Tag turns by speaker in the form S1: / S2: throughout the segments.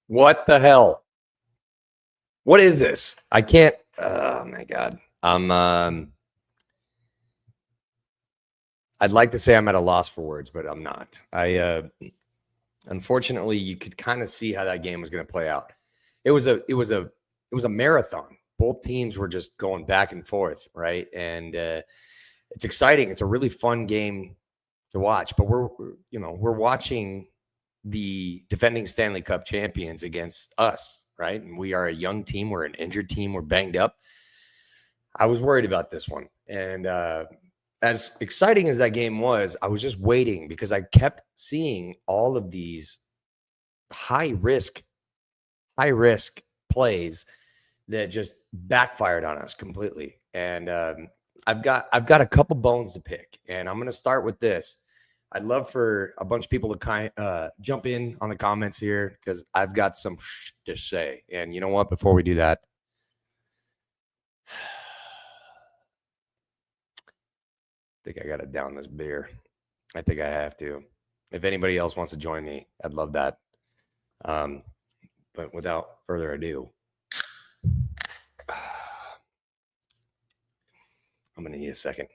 S1: What the hell? What is this? I can't. Oh my god. I'd like to say I'm at a loss for words, but I'm not. Unfortunately, you could kind of see how that game was going to play out. It was a marathon. Both teams were just going back and forth, right? And it's exciting. It's a really fun game to watch. But we're watching the defending Stanley Cup champions against us, right? And we are a young team. We're an injured team. We're banged up. I was worried about this one. And as exciting as that game was, I was just waiting because I kept seeing all of these high risk plays that just backfired on us completely. And I've got a couple bones to pick, and I'm going to start with this. I'd love for a bunch of people to jump in on the comments here because I've got some to say. And you know what? Before we do that, I think I got to down this beer. I think I have to. If anybody else wants to join me, I'd love that. But without further ado, I'm going to need a second.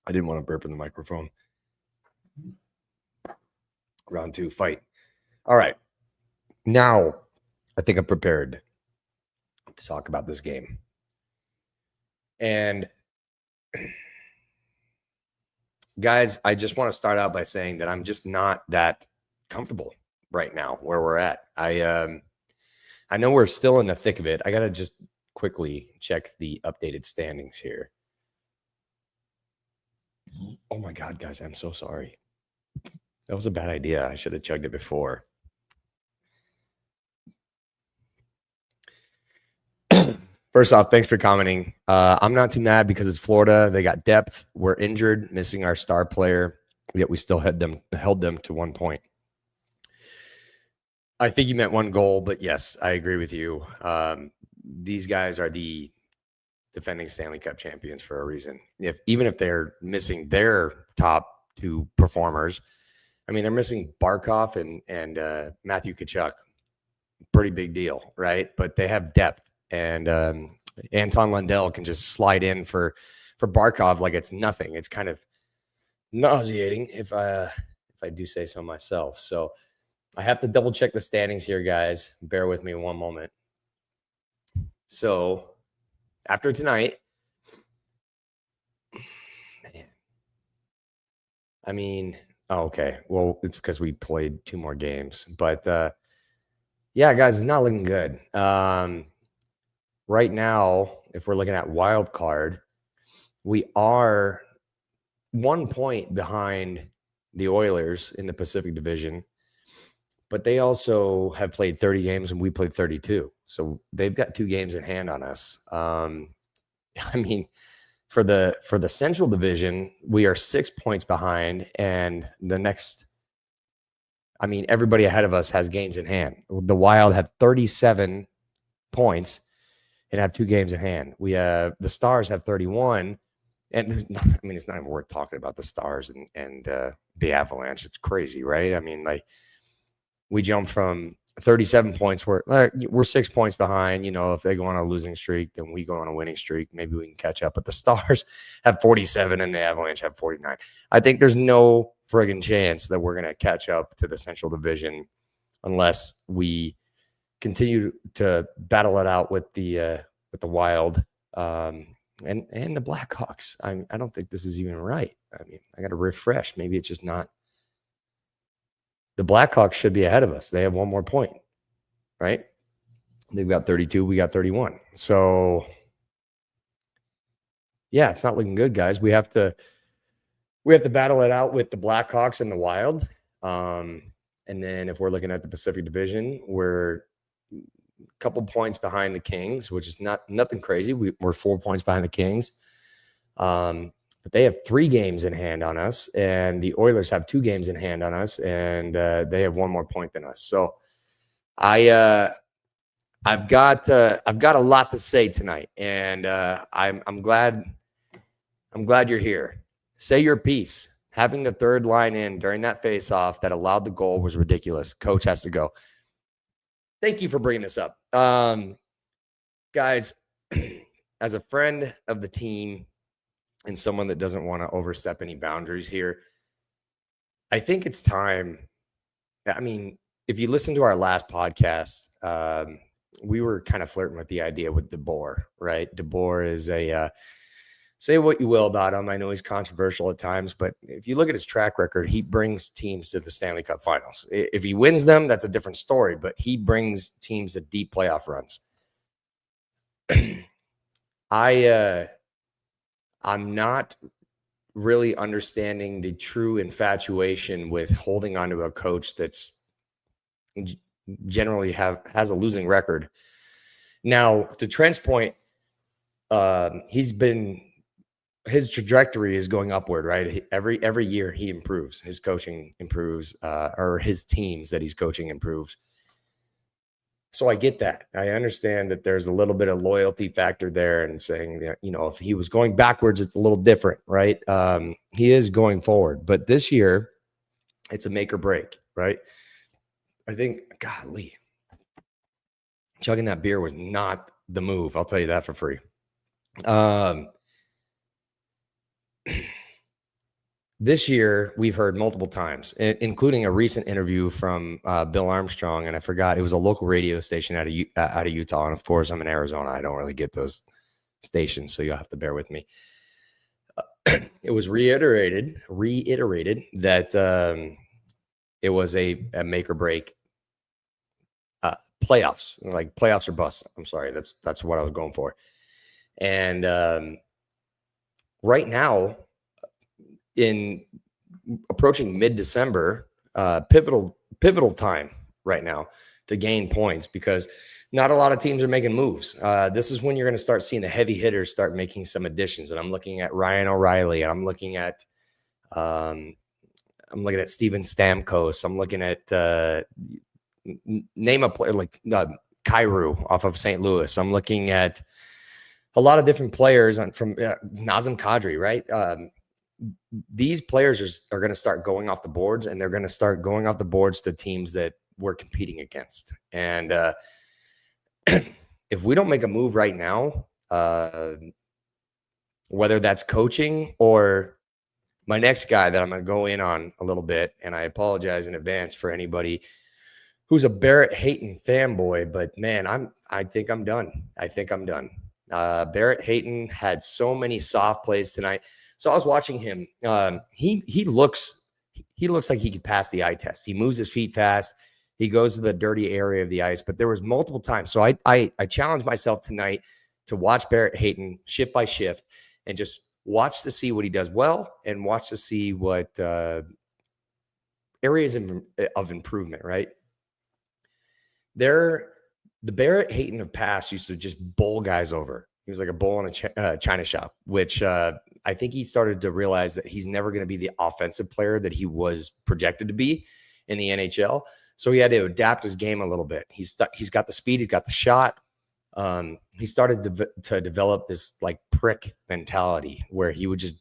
S1: I didn't want to burp in the microphone. Round 2, fight. All right. Now, I think I'm prepared to talk about this game. And guys, I just want to start out by saying that I'm just not that comfortable right now where we're at. I know we're still in the thick of it. I got to just quickly check the updated standings here. Oh my God, guys, I'm so sorry. That was a bad idea. I should have chugged it before. First off, thanks for commenting. I'm not too mad because it's Florida. They got depth. We're injured, missing our star player, yet we still held them to 1 point. I think you meant 1 goal, but yes, I agree with you. These guys are the defending Stanley Cup champions for a reason. Even if they're missing their top 2 performers, I mean, they're missing Barkov and Matthew Tkachuk. Pretty big deal, right? But they have depth, and Anton Lundell can just slide in for Barkov like it's nothing. It's kind of nauseating if I do say so myself. So I have to double check the standings here, guys. Bear with me 1 moment. So after tonight, man, I mean, okay. Well, it's because we played 2 more games, but yeah, guys, it's not looking good. Right now, if we're looking at wild card, we are 1 point behind the Oilers in the Pacific Division, but they also have played 30 games and we played 32. So they've got 2 games in hand on us. I mean, for the Central Division, we are 6 points behind, and everybody ahead of us has games in hand. The Wild have 37 points and have 2 games in hand. The Stars have 31. And I mean, it's not even worth talking about the Stars and the Avalanche. It's crazy, right? I mean, like, we jumped from 37 points. We're 6 points behind. You know, if they go on a losing streak, then we go on a winning streak. Maybe we can catch up. But the Stars have 47 and the Avalanche have 49. I think there's no friggin' chance that we're going to catch up to the Central Division unless we continue to battle it out with the Wild and the Blackhawks. I don't think this is even right. I mean, I got to refresh. Maybe it's just not. The Blackhawks should be ahead of us. They have 1 more point, right? They've got 32. We got 31. So, yeah, it's not looking good, guys. We have to battle it out with the Blackhawks and the Wild. And then if we're looking at the Pacific Division, we're a couple points behind the Kings, which is nothing crazy. We're 4 points behind the Kings. But they have 3 games in hand on us, and the Oilers have 2 games in hand on us, and they have 1 more point than us. So I I've got a lot to say tonight, and I'm glad you're here. Say your piece. Having the third line in during that faceoff that allowed the goal was ridiculous. Coach has to go. Thank you for bringing this up, guys. As a friend of the team and someone that doesn't want to overstep any boundaries here, I think it's time. I mean, if you listen to our last podcast, we were kind of flirting with the idea with DeBoer, right? DeBoer is say what you will about him. I know he's controversial at times, but if you look at his track record, he brings teams to the Stanley Cup Finals. If he wins them, that's a different story, but he brings teams to deep playoff runs. I'm not really understanding the true infatuation with holding on to a coach that's generally has a losing record. Now, to Trent's point, his trajectory is going upward, right? Every year he improves. His coaching improves, or his teams that he's coaching improves. So I get that. I understand that there's a little bit of loyalty factor there, and saying that, if he was going backwards, it's a little different, right? He is going forward, but this year it's a make or break, right? I think, golly, chugging that beer was not the move. I'll tell you that for free. This year, we've heard multiple times, including a recent interview from Bill Armstrong, and I forgot, it was a local radio station out of Utah. And of course, I'm in Arizona. I don't really get those stations, so you'll have to bear with me. It was reiterated that it was a make or break playoffs, like playoffs or bust. I'm sorry, that's what I was going for. And right now, in approaching mid-December, pivotal time right now to gain points, because not a lot of teams are making moves. This is when you're going to start seeing the heavy hitters start making some additions. And I'm looking at Ryan O'Reilly, and I'm looking at Steven Stamkos. I'm looking at name a player like Kyrou off of St. Louis. I'm looking at a lot of different players from Nazem Kadri, right? These players are going to start going off the boards, and they're going to start going off the boards to teams that we're competing against. And if we don't make a move right now, whether that's coaching or my next guy that I'm going to go in on a little bit, and I apologize in advance for anybody who's a Barrett Hayton fanboy, but man, I think I'm done. Barrett Hayton had so many soft plays tonight. So I was watching him. He looks like he could pass the eye test. He moves his feet fast. He goes to the dirty area of the ice. But there was multiple times. So I challenged myself tonight to watch Barrett Hayton shift by shift and just watch to see what he does well, and watch to see what areas of improvement, right? The Barrett Hayton of past used to just bowl guys over. He was like a bull in a china shop, which I think he started to realize that he's never going to be the offensive player that he was projected to be in the NHL. So he had to adapt his game a little bit. He's got the speed. He's got the shot. He started to develop this like prick mentality where he would just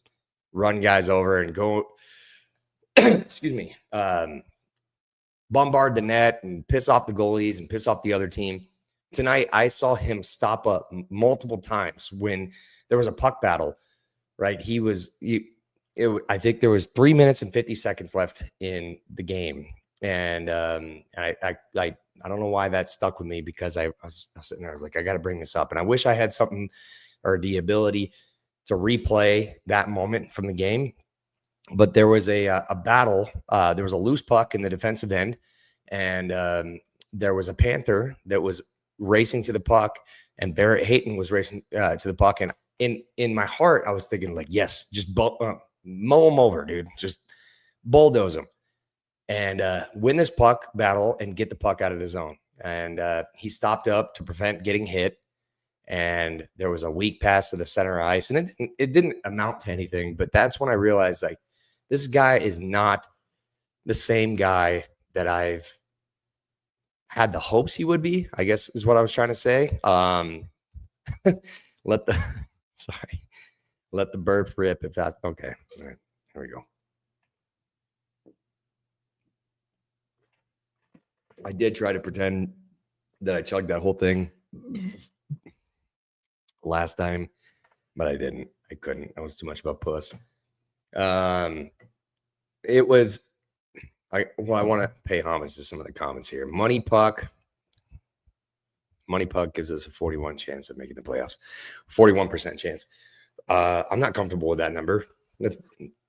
S1: run guys over and go, excuse me, bombard the net and piss off the goalies and piss off the other team. Tonight, I saw him stop up multiple times when there was a puck battle, right? I think there was 3 minutes and 50 seconds left in the game. And I don't know why that stuck with me, because I was sitting there, I was like, I got to bring this up. And I wish I had something or the ability to replay that moment from the game. But there was a battle. There was a loose puck in the defensive end, and there was a Panther that was racing to the puck, and Barrett Hayton was racing to the puck. And in my heart, I was thinking, like, yes, just mow him over, dude. Just bulldoze him and win this puck battle and get the puck out of the zone. And he stopped up to prevent getting hit. And there was a weak pass to the center ice, and it didn't amount to anything. But that's when I realized, like, this guy is not the same guy that I've had the hopes he would be, I guess is what I was trying to say. Let the sorry, let the burp rip if that's okay. All right, here we go. I did try to pretend that I chugged that whole thing last time, but I didn't. I couldn't. I was too much of a puss. It was I want to pay homage to some of the comments here. Money Puck gives us a 41 chance of making the playoffs. 41% chance. I'm not comfortable with that number. That's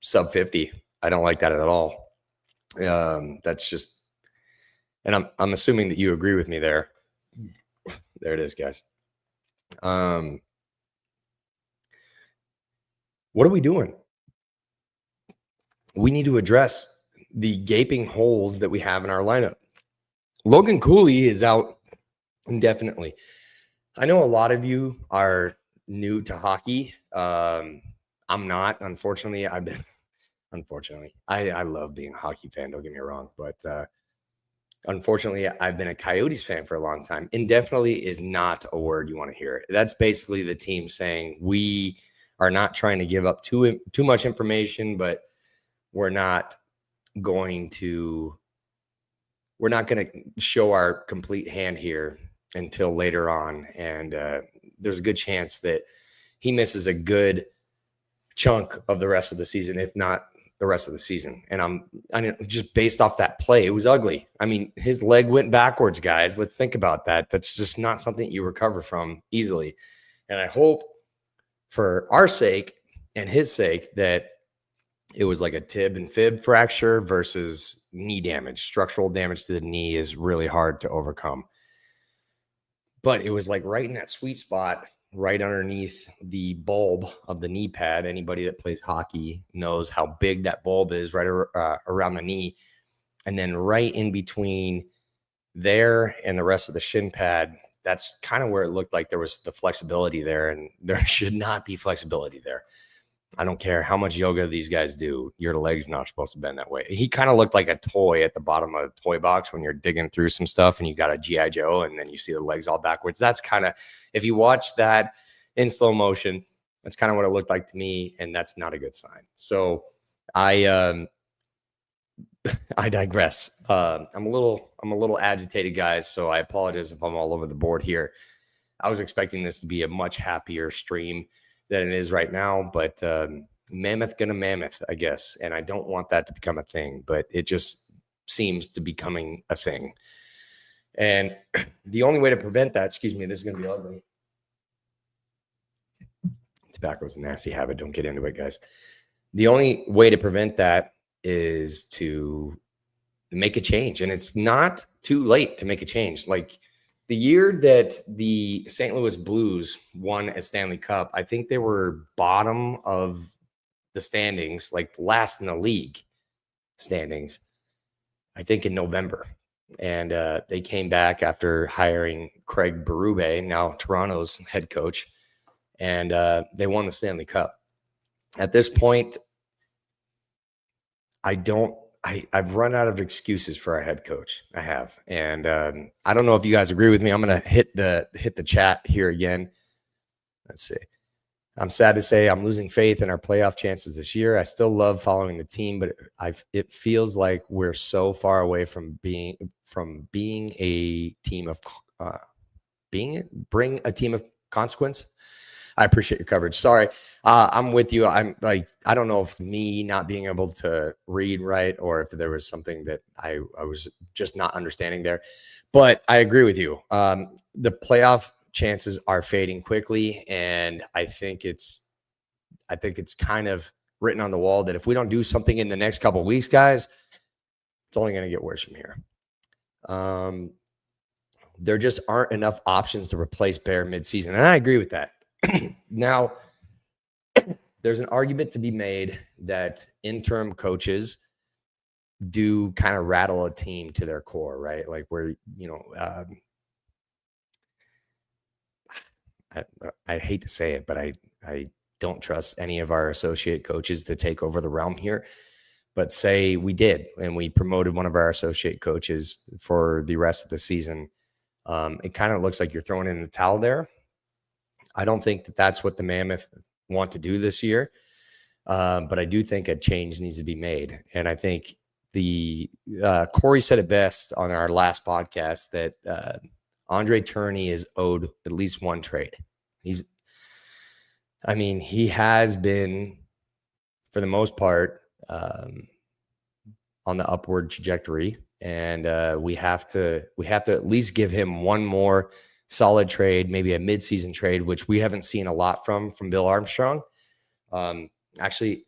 S1: sub 50. I don't like that at all. That's just, and I'm assuming that you agree with me there. There it is, guys. What are we doing? We need to address the gaping holes that we have in our lineup. Logan Cooley is out indefinitely. I know a lot of you are new to hockey. I'm not, unfortunately. I love being a hockey fan, don't get me wrong, but unfortunately, I've been a Coyotes fan for a long time. Indefinitely is not a word you want to hear. That's basically the team saying we are not trying to give up too much information, but we're not going to show our complete hand here until later on. And there's a good chance that he misses a good chunk of the rest of the season, if not the rest of the season. And I just based off that play, it was ugly. I mean, his leg went backwards, guys. Let's think about that. That's just not something you recover from easily. And I hope for our sake and his sake that it was like a tib and fib fracture versus knee damage. Structural damage to the knee is really hard to overcome. But it was like right in that sweet spot, right underneath the bulb of the knee pad. Anybody that plays hockey knows how big that bulb is, right around the knee. And then right in between there and the rest of the shin pad, that's kind of where it looked like there was the flexibility there, and there should not be flexibility there. I don't care how much yoga these guys do. Your leg's not supposed to bend that way. He kind of looked like a toy at the bottom of a toy box when you're digging through some stuff and you got a G.I. Joe and then you see the legs all backwards. That's kind of, if you watch that in slow motion, that's kind of what it looked like to me, and that's not a good sign. So I digress. I'm a little agitated, guys, so I apologize if I'm all over the board here. I was expecting this to be a much happier stream than it is right now, but mammoth gonna mammoth, I guess. And I don't want that to become a thing, but it just seems to be becoming a thing. And the only way to prevent that, excuse me, this is gonna be ugly. Tobacco is a nasty habit. Don't get into it, guys. The only way to prevent that is to make a change. And it's not too late to make a change. Like, the year that the St. Louis Blues won a Stanley Cup, I think they were bottom of the standings, like last in the league standings, I think in November. And they came back after hiring Craig Berube, now Toronto's head coach, and they won the Stanley Cup. At this point, I've run out of excuses for our head coach. I have. And I don't know if you guys agree with me. I'm going to hit the chat here again. Let's see. I'm sad to say I'm losing faith in our playoff chances this year. I still love following the team, but it feels like we're so far away from being a team of bring a team of consequence. I appreciate your coverage. Sorry. I'm with you. I'm like, I don't know if me not being able to read right or if there was something that I was just not understanding there, but I agree with you. The playoff chances are fading quickly. And I think it's kind of written on the wall that if we don't do something in the next couple of weeks, guys, it's only going to get worse from here. There just aren't enough options to replace Bear midseason. And I agree with that. Now, there's an argument to be made that interim coaches do kind of rattle a team to their core, right? Like where, I hate to say it, but I don't trust any of our associate coaches to take over the realm here. But say we did, and we promoted one of our associate coaches for the rest of the season. It kind of looks like you're throwing in the towel there. I don't think that that's what the Mammoth want to do this year. But I do think a change needs to be made. And I think Corey said it best on our last podcast that Andre Turney is owed at least one trade. He has been, for the most part, on the upward trajectory. And we have to at least give him one more solid trade, maybe a midseason trade, which we haven't seen a lot from Bill Armstrong. Actually,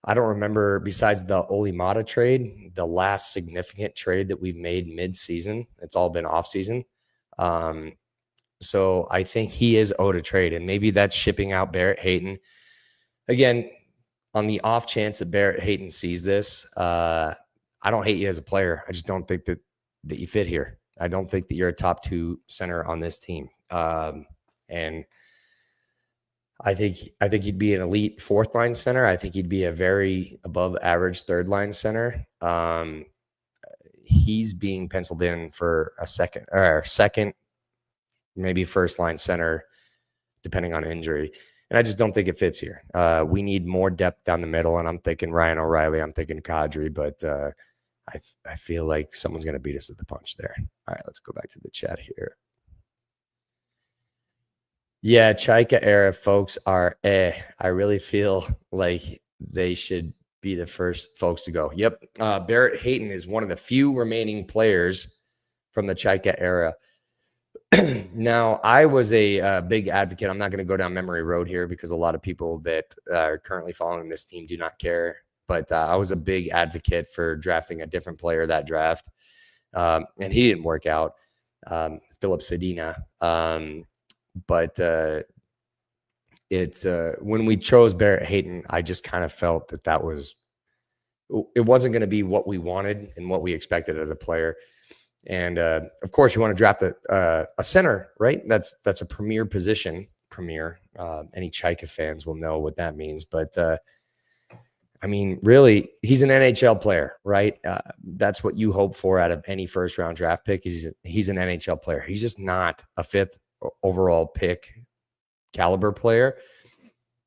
S1: I don't remember, besides the Olimata trade, the last significant trade that we've made mid-season. It's all been off-season. So I think he is owed a trade, and maybe that's shipping out Barrett Hayton. Again, on the off chance that Barrett Hayton sees this, I don't hate you as a player. I just don't think that you fit here. I don't think that you're a top 2 center on this team. And I think he'd be an elite 4th line center. I think he'd be a very above average 3rd line center. He's being penciled in for a second, maybe 1st line center, depending on injury. And I just don't think it fits here. We need more depth down the middle, and I'm thinking Ryan O'Reilly. I'm thinking Kadri, but I feel like someone's going to beat us at the punch there. All right, let's go back to the chat here. Yeah, Chaika era folks are I really feel like they should be the first folks to go. Yep. Barrett Hayton is one of the few remaining players from the Chaika era. Now, I was a big advocate. I'm not going to go down memory road here because a lot of people that are currently following this team do not care. But I was a big advocate for drafting a different player that draft. And he didn't work out, Philip Sedina. But when we chose Barrett Hayton, I just kind of felt that it wasn't going to be what we wanted and what we expected of the player. And of course, you want to draft a center, right? That's a premier position. Any Chaika fans will know what that means. But really, he's an NHL player, right? That's what you hope for out of any first round draft pick. He's an NHL player. He's just not a 5th overall pick caliber player.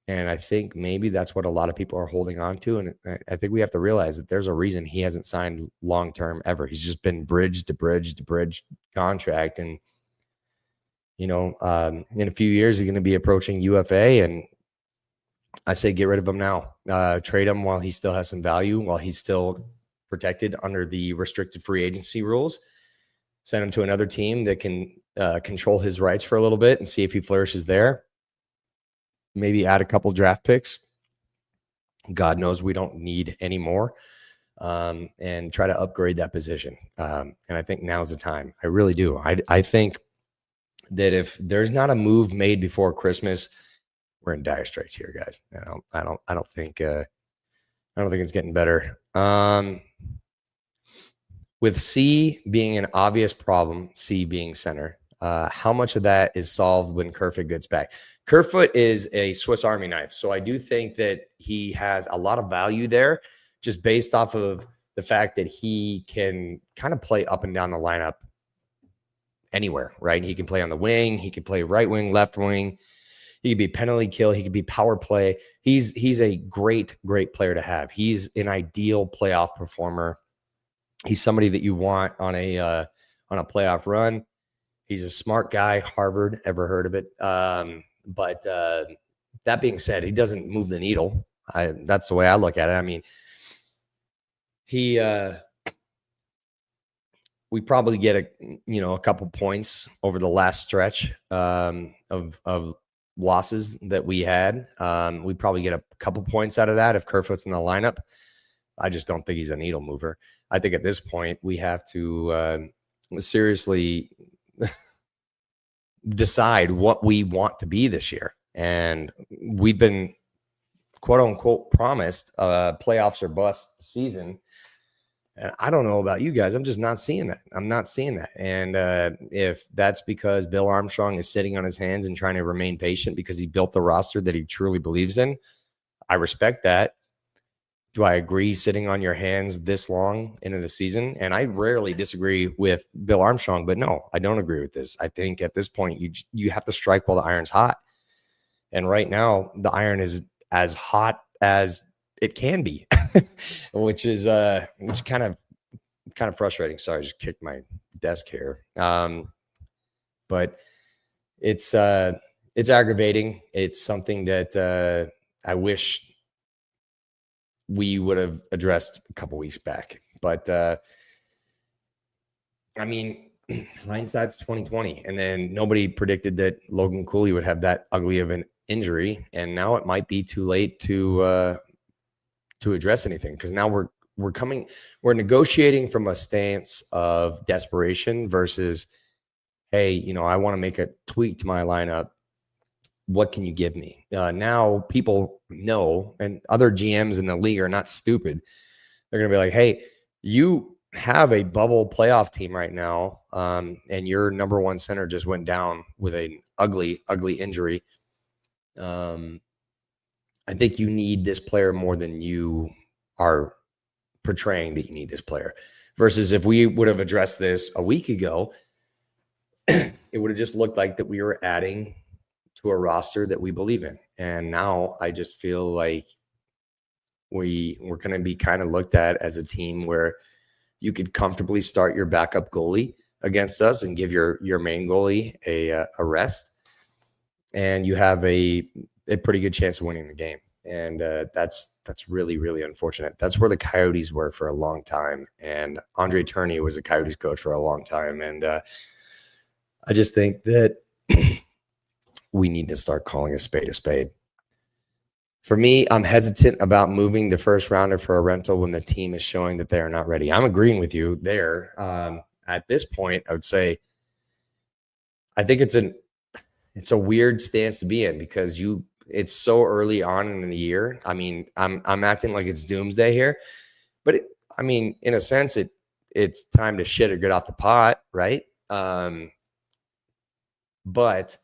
S1: And I think maybe that's what a lot of people are holding on to. And I think we have to realize that there's a reason he hasn't signed long-term ever. He's just been bridge to bridge to bridge contract. And, in a few years, he's going to be approaching UFA. And I say, get rid of him now, trade him while he still has some value, while he's still protected under the restricted free agency rules, send him to another team that can control his rights for a little bit and see if he flourishes there. Maybe add a couple draft picks. God knows we don't need any more, and try to upgrade that position. And I think now's the time. I really do. I think that if there's not a move made before Christmas, we're in dire straits here, guys. I don't think it's getting better. With C being an obvious problem, C being center, how much of that is solved when Kerfoot gets back? Kerfoot is a Swiss Army knife. So I do think that he has a lot of value there just based off of the fact that he can kind of play up and down the lineup anywhere, right? He can play on the wing. He can play right wing, left wing. He could be penalty kill. He could be power play. He's a great, great player to have. He's an ideal playoff performer. He's somebody that you want on a playoff run. He's a smart guy. Harvard, ever heard of it? But that being said, he doesn't move the needle. That's the way I look at it. We probably get a couple points over the last stretch of losses that we had. We probably get a couple points out of that if Kerfoot's in the lineup. I just don't think he's a needle mover. I think at this point we have to seriously decide what we want to be this year. And we've been, quote unquote, promised a playoffs or bust season. And I don't know about you guys. I'm just not seeing that. I'm not seeing that. And if that's because Bill Armstrong is sitting on his hands and trying to remain patient because he built the roster that he truly believes in, I respect that. Do I agree sitting on your hands this long into the season? And I rarely disagree with Bill Armstrong, but no, I don't agree with this. I think at this point you have to strike while the iron's hot. And right now the iron is as hot as it can be, which kind of frustrating. Sorry, I just kicked my desk here. But it's aggravating. It's something that I wish we would have addressed a couple weeks back. But I mean, hindsight's 2020, and then nobody predicted that Logan Cooley would have that ugly of an injury, and now it might be too late to address anything, because now we're negotiating from a stance of desperation versus, hey, I want to make a tweak to my lineup. What can you give me? Now people know, and other GMs in the league are not stupid. They're going to be like, hey, you have a bubble playoff team right now, and your number one center just went down with an ugly, ugly injury. I think you need this player more than you are portraying that you need this player. Versus if we would have addressed this a week ago, it would have just looked like that we were adding to a roster that we believe in. And now I just feel like we're going to be kind of looked at as a team where you could comfortably start your backup goalie against us and give your main goalie a rest, and you have a pretty good chance of winning the game. And that's really, really unfortunate. That's where the Coyotes were for a long time, and Andre Tourigny was a Coyotes coach for a long time. And I just think that we need to start calling a spade a spade. For me, I'm hesitant about moving the first rounder for a rental when the team is showing that they are not ready. I'm agreeing with you there. At this point, I would say I think it's a weird stance to be in, because it's so early on in the year. I mean, I'm acting like it's doomsday here, but in a sense, it's time to shit or get off the pot, right? But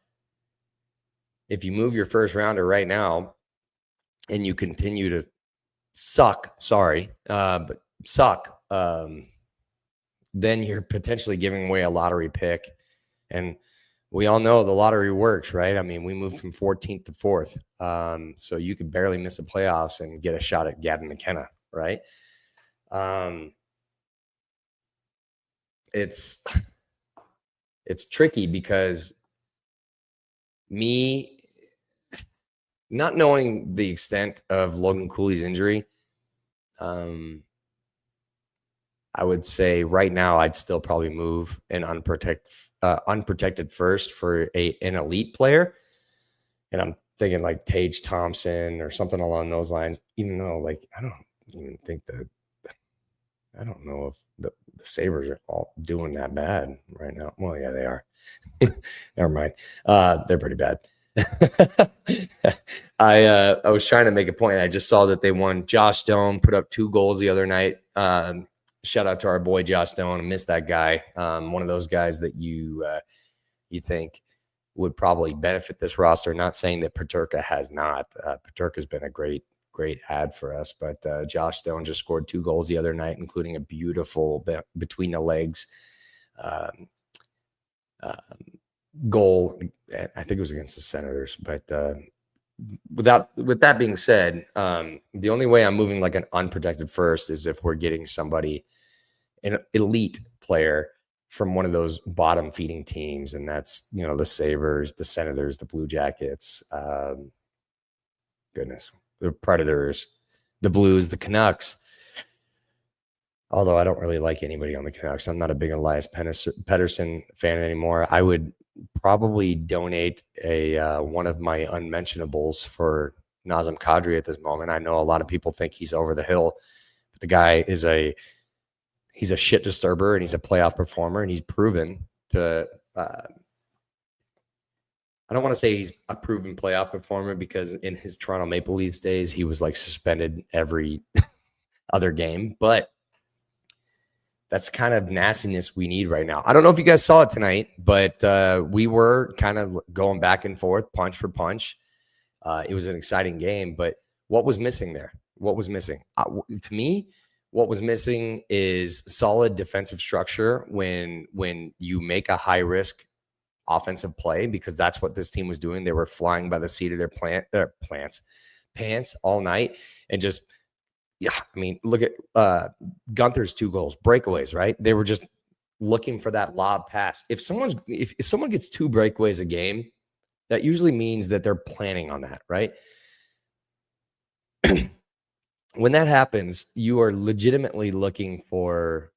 S1: if you move your first rounder right now and you continue to suck, but suck, then you're potentially giving away a lottery pick. And we all know the lottery works, right? I mean, we moved from 14th to 4th. So you could barely miss the playoffs and get a shot at Gavin McKenna, right? It's tricky, because me not knowing the extent of Logan Cooley's injury, I would say right now I'd still probably move an unprotected first for an elite player. And I'm thinking like Tage Thompson or something along those lines, even though I don't know if the Sabres are all doing that bad right now. Well, yeah, they are. Never mind. They're pretty bad. I was trying to make a point. I just saw that they won. Josh Stone put up 2 goals the other night. Shout out to our boy Josh Stone. I miss that guy. One of those guys that you think would probably benefit this roster. Not saying that Paterka has not. Paterka's been a great ad for us, but Josh Stone just scored 2 goals the other night, including a beautiful between the legs goal. I think it was against the Senators. But with that being said, the only way I'm moving like an unprotected first is if we're getting somebody, an elite player from one of those bottom feeding teams, and that's the Sabres, the Senators, the Blue Jackets, the Predators, the Blues, the Canucks. Although I don't really like anybody on the Canucks. I'm not a big Elias Pettersson fan anymore. I would probably donate one of my unmentionables for Nazem Kadri at this moment. I know a lot of people think he's over the hill, but the guy is he's a shit disturber, and he's a playoff performer, and he's proven to I don't want to say he's a proven playoff performer, because in his Toronto Maple Leafs days, he was like suspended every other game, but that's kind of nastiness we need right now. I don't know if you guys saw it tonight, but we were kind of going back and forth, punch for punch. It was an exciting game, but what was missing there? What was missing? To me, what was missing is solid defensive structure when you make a high risk offensive play, because that's what this team was doing. They were flying by the seat of their pants all night, and just look at Gunther's 2 goals, breakaways, right? They were just looking for that lob pass. If someone gets 2 breakaways a game, that usually means that they're planning on that, right? When that happens, you are legitimately looking for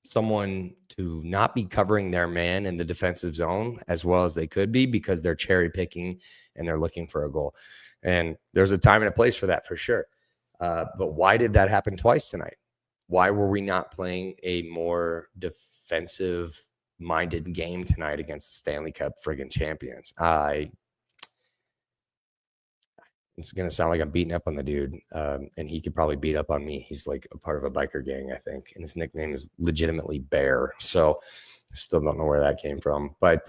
S1: someone to not be covering their man in the defensive zone as well as they could be, because they're cherry picking and they're looking for a goal. And there's a time and a place for that, for sure. But why did that happen twice tonight? Why were we not playing a more defensive minded game tonight against the Stanley Cup friggin' champions? It's going to sound like I'm beating up on the dude, and he could probably beat up on me. He's like a part of a biker gang, I think, and his nickname is legitimately Bear. So I still don't know where that came from. But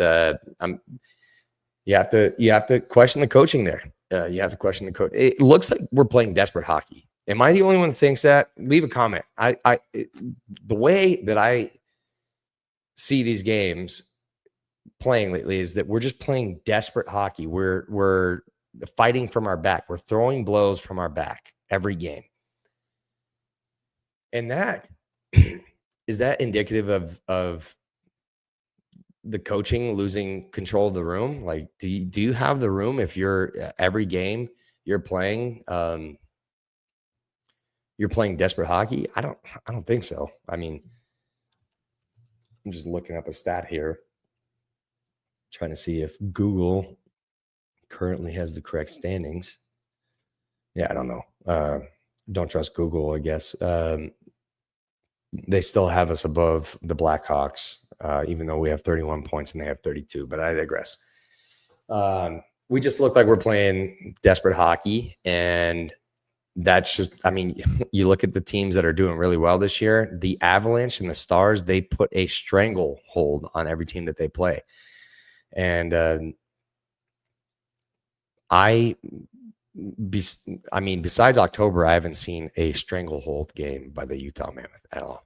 S1: you have to question the coaching there. You have to question the coach. It looks like we're playing desperate hockey. Am I the only one that thinks that? Leave a comment. The way that I see these games playing lately is that we're just playing desperate hockey. We're fighting from our back. We're throwing blows from our back every game. And that is that indicative of the coaching losing control of the room? Like, do you have the room if you're every game you're playing desperate hockey? I don't think so. I mean, I'm just looking up a stat here, trying to see if Google currently has the correct standings. Yeah, I don't know. Don't trust Google, I guess. They still have us above the Blackhawks, even though we have 31 points and they have 32, but I digress. We just look like we're playing desperate hockey, and that's just, you look at the teams that are doing really well this year, the Avalanche and the Stars, they put a stranglehold on every team that they play. And besides October, I haven't seen a stranglehold game by the Utah Mammoth at all.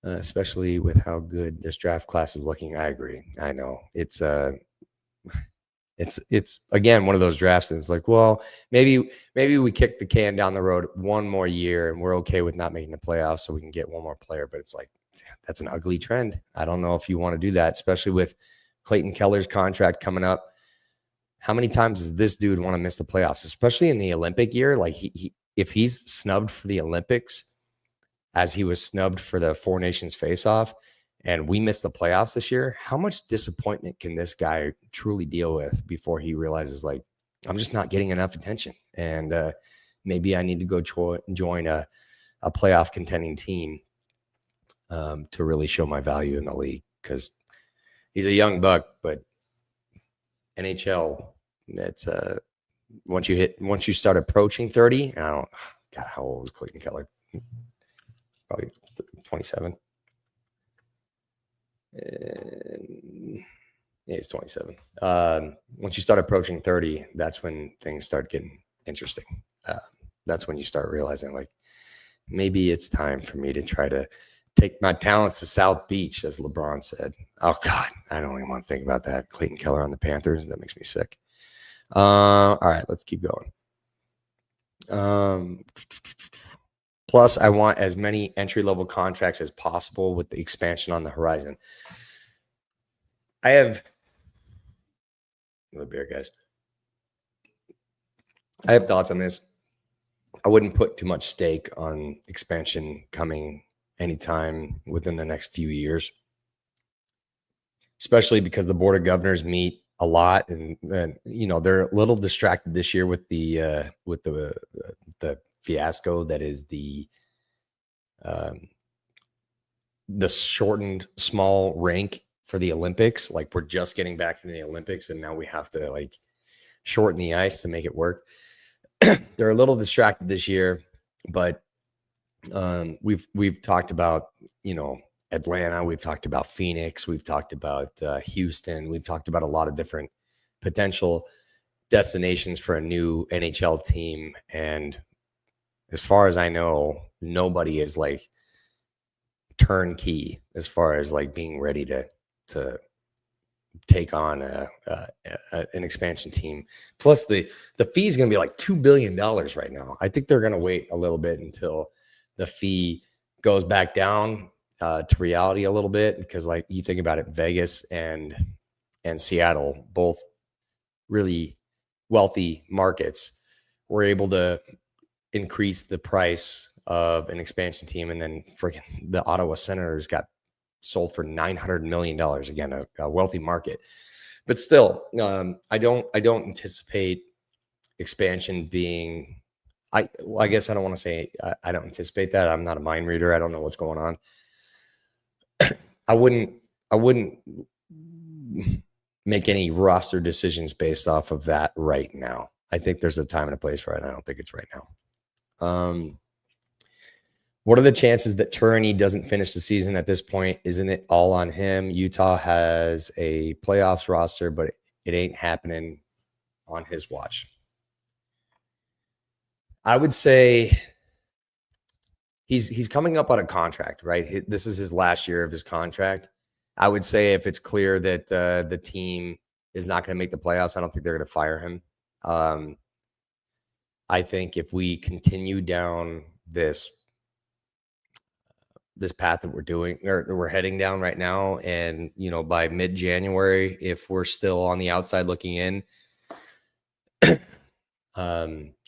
S1: Especially with how good this draft class is looking. I agree. I know it's again one of those drafts. And it's like, well, maybe we kick the can down the road one more year, and we're okay with not making the playoffs, so we can get one more player. But it's like, that's an ugly trend. I don't know if you want to do that, especially with Clayton Keller's contract coming up. How many times does this dude want to miss the playoffs, especially in the Olympic year? Like, if he's snubbed for the Olympics, as he was snubbed for the Four Nations face-off, and we missed the playoffs this year, how much disappointment can this guy truly deal with before he realizes, like, I'm just not getting enough attention, and maybe I need to go join a playoff contending team to really show my value in the league, because he's a young buck, but NHL, that's once you start approaching 30, God, how old was Clayton Keller? Probably 27. Yeah, he's 27. Once you start approaching 30, that's when things start getting interesting. That's when you start realizing, like, maybe it's time for me to try to take my talents to South Beach, as LeBron said. Oh, God, I don't even want to think about that. Clayton Keller on the Panthers, that makes me sick. All right, let's keep going. Plus, I want as many entry-level contracts as possible with the expansion on the horizon. I have another beer, guys. I have thoughts on this. I wouldn't put too much stake on expansion coming anytime within the next few years, especially because the Board of Governors meet a lot, and they're a little distracted this year with the fiasco that is the shortened small rink for the Olympics. Like, we're just getting back into the Olympics, and now we have to, like, shorten the ice to make it work. They're a little distracted this year, but we've talked about, Atlanta, we've talked about Phoenix, we've talked about Houston, we've talked about a lot of different potential destinations for a new NHL team, and as far as I know, nobody is like turnkey as far as like being ready to take on an expansion team. Plus, the fee is going to be like $2 billion right now. I think they're going to wait a little bit until the fee goes back down to reality a little bit, because like you think about it, Vegas and Seattle, both really wealthy markets, were able to increase the price of an expansion team, and then freaking the Ottawa Senators got sold for $900 million. Again, a wealthy market. But still, I don't anticipate expansion being. I guess I don't want to say I don't anticipate that. I'm not a mind reader. I don't know what's going on. I wouldn't make any roster decisions based off of that right now. I think there's a time and a place for it. I don't think it's right now. What are the chances that Turney doesn't finish the season at this point? Isn't it all on him? Utah has a playoffs roster, but it ain't happening on his watch. I would say he's coming up on a contract, right? This is his last year of his contract. I would say if it's clear that the team is not going to make the playoffs, I don't think they're going to fire him. I think if we continue down this path that we're doing, or we're heading down right now, and by mid-January, if we're still on the outside looking in,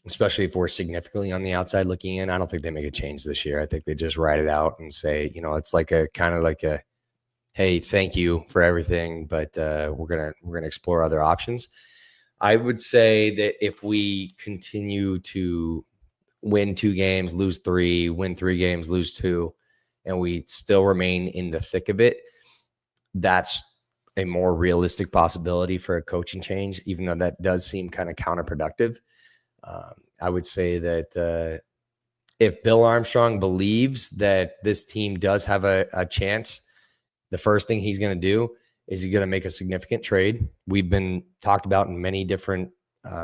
S1: especially if we're significantly on the outside looking in, I don't think they make a change this year. I think they just ride it out and say, it's like a kind of like a, hey, thank you for everything, but we're gonna explore other options. I would say that if we continue to win 2 games, lose 3, win 3 games, lose 2, and we still remain in the thick of it, that's a more realistic possibility for a coaching change, even though that does seem kind of counterproductive. I would say that if Bill Armstrong believes that this team does have a chance, the first thing he's going to do is he's going to make a significant trade. We've been talked about in many different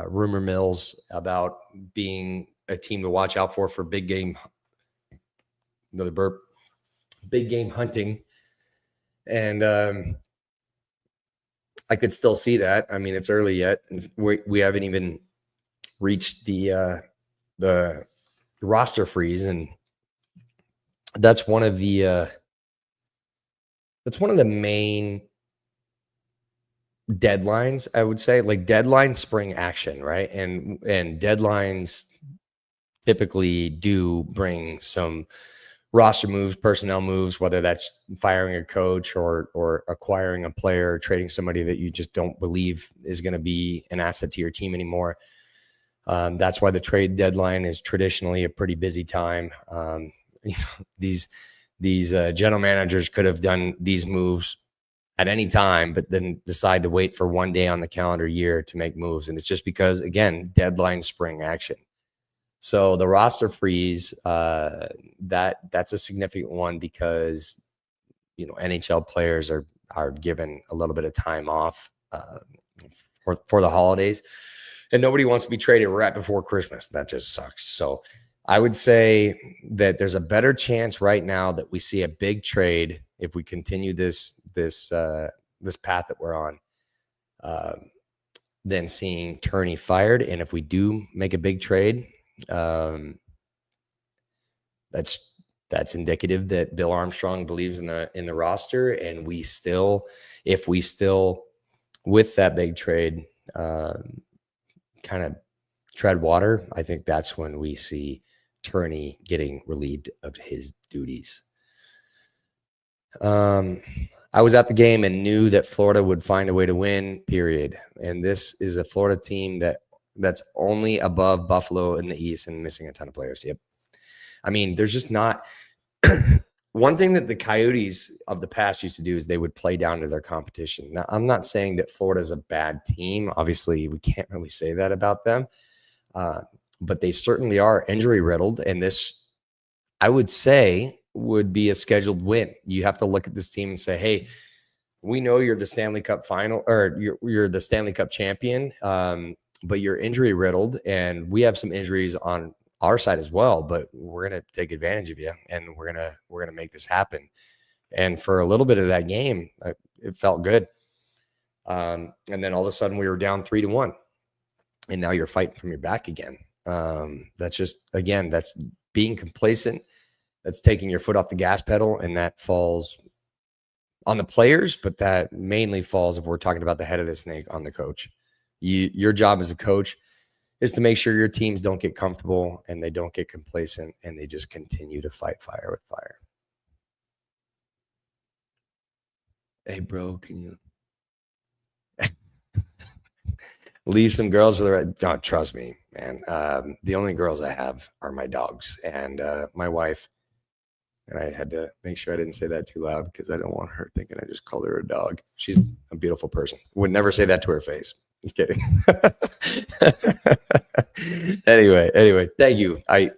S1: rumor mills about being a team to watch out for big game. Another burp. Big game hunting. And I could still see that. I mean, it's early yet. We haven't even reached the roster freeze, and that's one of the main deadlines, I would say, like deadline spring action, right? And deadlines typically do bring some roster moves, personnel moves, whether that's firing a coach or acquiring a player, or trading somebody that you just don't believe is going to be an asset to your team anymore. That's why the trade deadline is traditionally a pretty busy time. These general managers could have done these moves at any time, but then decide to wait for one day on the calendar year to make moves. And it's just because, again, deadline spring action. So the roster freeze, that's a significant one, because NHL players are given a little bit of time off for the holidays, and nobody wants to be traded right before Christmas. That just sucks. So I would say that there's a better chance right now that we see a big trade if we continue this path that we're on, than seeing Turney fired. And if we do make a big trade, that's indicative that Bill Armstrong believes in the roster, and if we still with that big trade kind of tread water, I think that's when we see Turney getting relieved of his duties. I was at the game and knew that Florida would find a way to win, period. And this is a Florida team that's only above Buffalo in the East and missing a ton of players. Yep. I mean, there's just not one thing that the Coyotes of the past used to do is they would play down to their competition. Now, I'm not saying that Florida's a bad team. Obviously, we can't really say that about them. But they certainly are injury riddled. And this, I would say, would be a scheduled win. You have to look at this team and say, hey, we know you're the Stanley Cup final, or you're the Stanley Cup champion, but you're injury riddled, and we have some injuries on our side as well, but we're going to take advantage of you, and we're going to make this happen. And for a little bit of that game, it felt good. And then all of a sudden we were down 3-1, and now you're fighting from your back again. That's just, again, that's being complacent. That's taking your foot off the gas pedal, and that falls on the players, but that mainly falls, if we're talking about the head of the snake, on the coach. Your job as a coach is to make sure your teams don't get comfortable and they don't get complacent, and they just continue to fight fire with fire. Hey, bro, can you leave some girls for the right? Don't trust me, man. The only girls I have are my dogs and my wife. And I had to make sure I didn't say that too loud because I don't want her thinking I just called her a dog. She's a beautiful person. Would never say that to her face. Just kidding. Anyway, thank you. I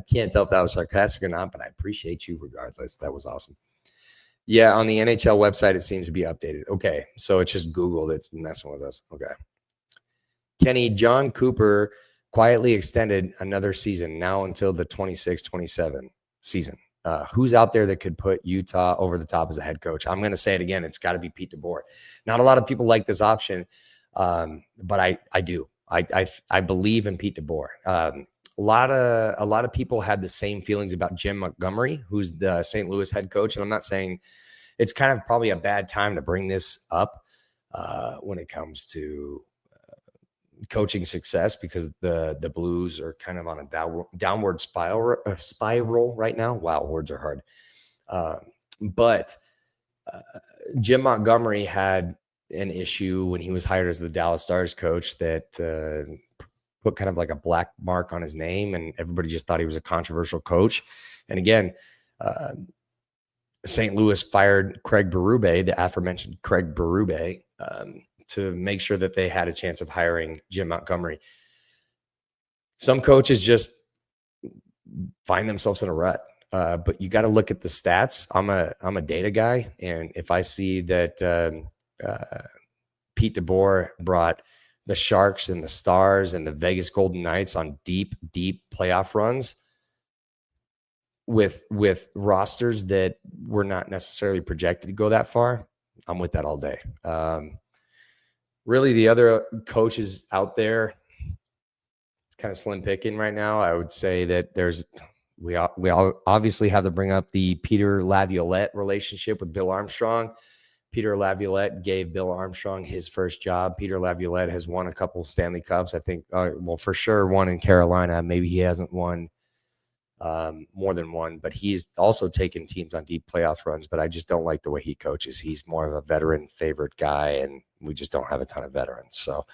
S1: can't tell if that was sarcastic or not, but I appreciate you regardless. That was awesome. Yeah, on the NHL website, it seems to be updated. Okay, so it's just Google that's messing with us. Okay. Kenny, John Cooper quietly extended another season, now until the 26-27 season. Who's out there that could put Utah over the top as a head coach? I'm going to say it again. It's got to be Pete DeBoer. Not a lot of people like this option, but I do. I believe in Pete DeBoer. A lot of people had the same feelings about Jim Montgomery, who's the St. Louis head coach. And I'm not saying it's kind of probably a bad time to bring this up when it comes to coaching success, because the Blues are kind of on a downward spiral right now. Wow, words are hard. But Jim Montgomery had an issue when he was hired as the Dallas Stars coach that put kind of like a black mark on his name, and everybody just thought he was a controversial coach. And again, St. Louis fired Craig Berube, the aforementioned Craig Berube, to make sure that they had a chance of hiring Jim Montgomery. Some coaches just find themselves in a rut, but you got to look at the stats. I'm a data guy, and if I see that Pete DeBoer brought the Sharks and the Stars and the Vegas Golden Knights on deep playoff runs with rosters that were not necessarily projected to go that far, I'm with that all day. Really, the other coaches out there, it's kind of slim picking right now. I would say that we all obviously have to bring up the Peter Laviolette relationship with Bill Armstrong. Peter Laviolette gave Bill Armstrong his first job. Peter Laviolette has won a couple Stanley Cups. I think, for sure one in Carolina. Maybe he hasn't won more than one, but he's also taken teams on deep playoff runs. But I just don't like the way he coaches. He's more of a veteran favorite guy, and we just don't have a ton of veterans. So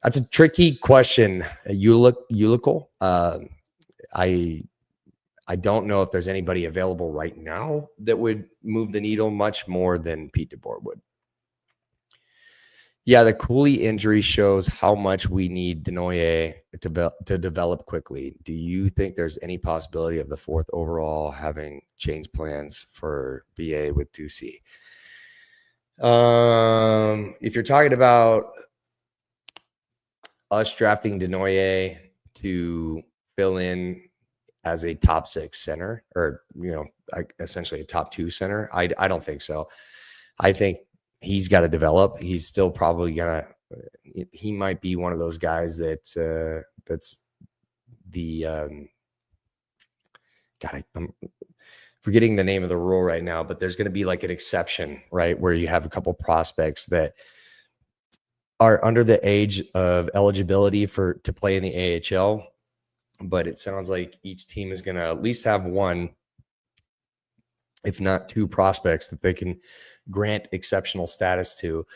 S1: that's a tricky question. Ulical. I don't know if there's anybody available right now that would move the needle much more than Pete DeBoer would. Yeah, the Cooley injury shows how much we need Denoyer to develop quickly. Do you think there's any possibility of the fourth overall having changed plans for BA with Ducey? If you're talking about us drafting Denoyer to fill in as a top 6 center, or essentially a top 2 center, I don't think so. I think he's got to develop. He's still probably gonna. He might be one of those guys that's the. God, I'm forgetting the name of the rule right now, but there's going to be like an exception, right, where you have a couple prospects that are under the age of eligibility to play in the AHL. But it sounds like each team is going to at least have one, if not 2 prospects that they can grant exceptional status to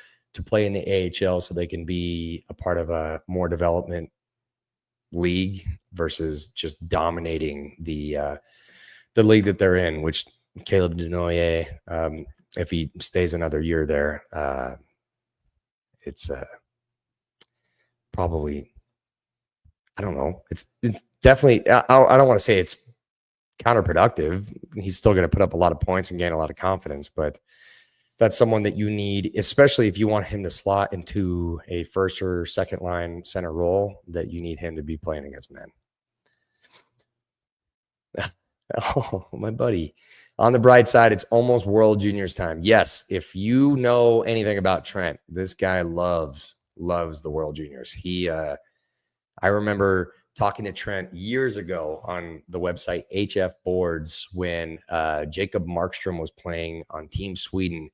S1: play in the AHL, so they can be a part of a more development league versus just dominating the league that they're in, which Caleb Denoyer, if he stays another year there, it's probably, I don't know. It's definitely, I don't want to say it's counterproductive. He's still going to put up a lot of points and gain a lot of confidence, but that's someone that you need, especially if you want him to slot into a first or second line center role, that you need him to be playing against men. Oh, my buddy. On the bright side, it's almost World Juniors time. Yes, if you know anything about Trent, this guy loves the World Juniors. I remember talking to Trent years ago on the website HF Boards when Jacob Markstrom was playing on Team Sweden.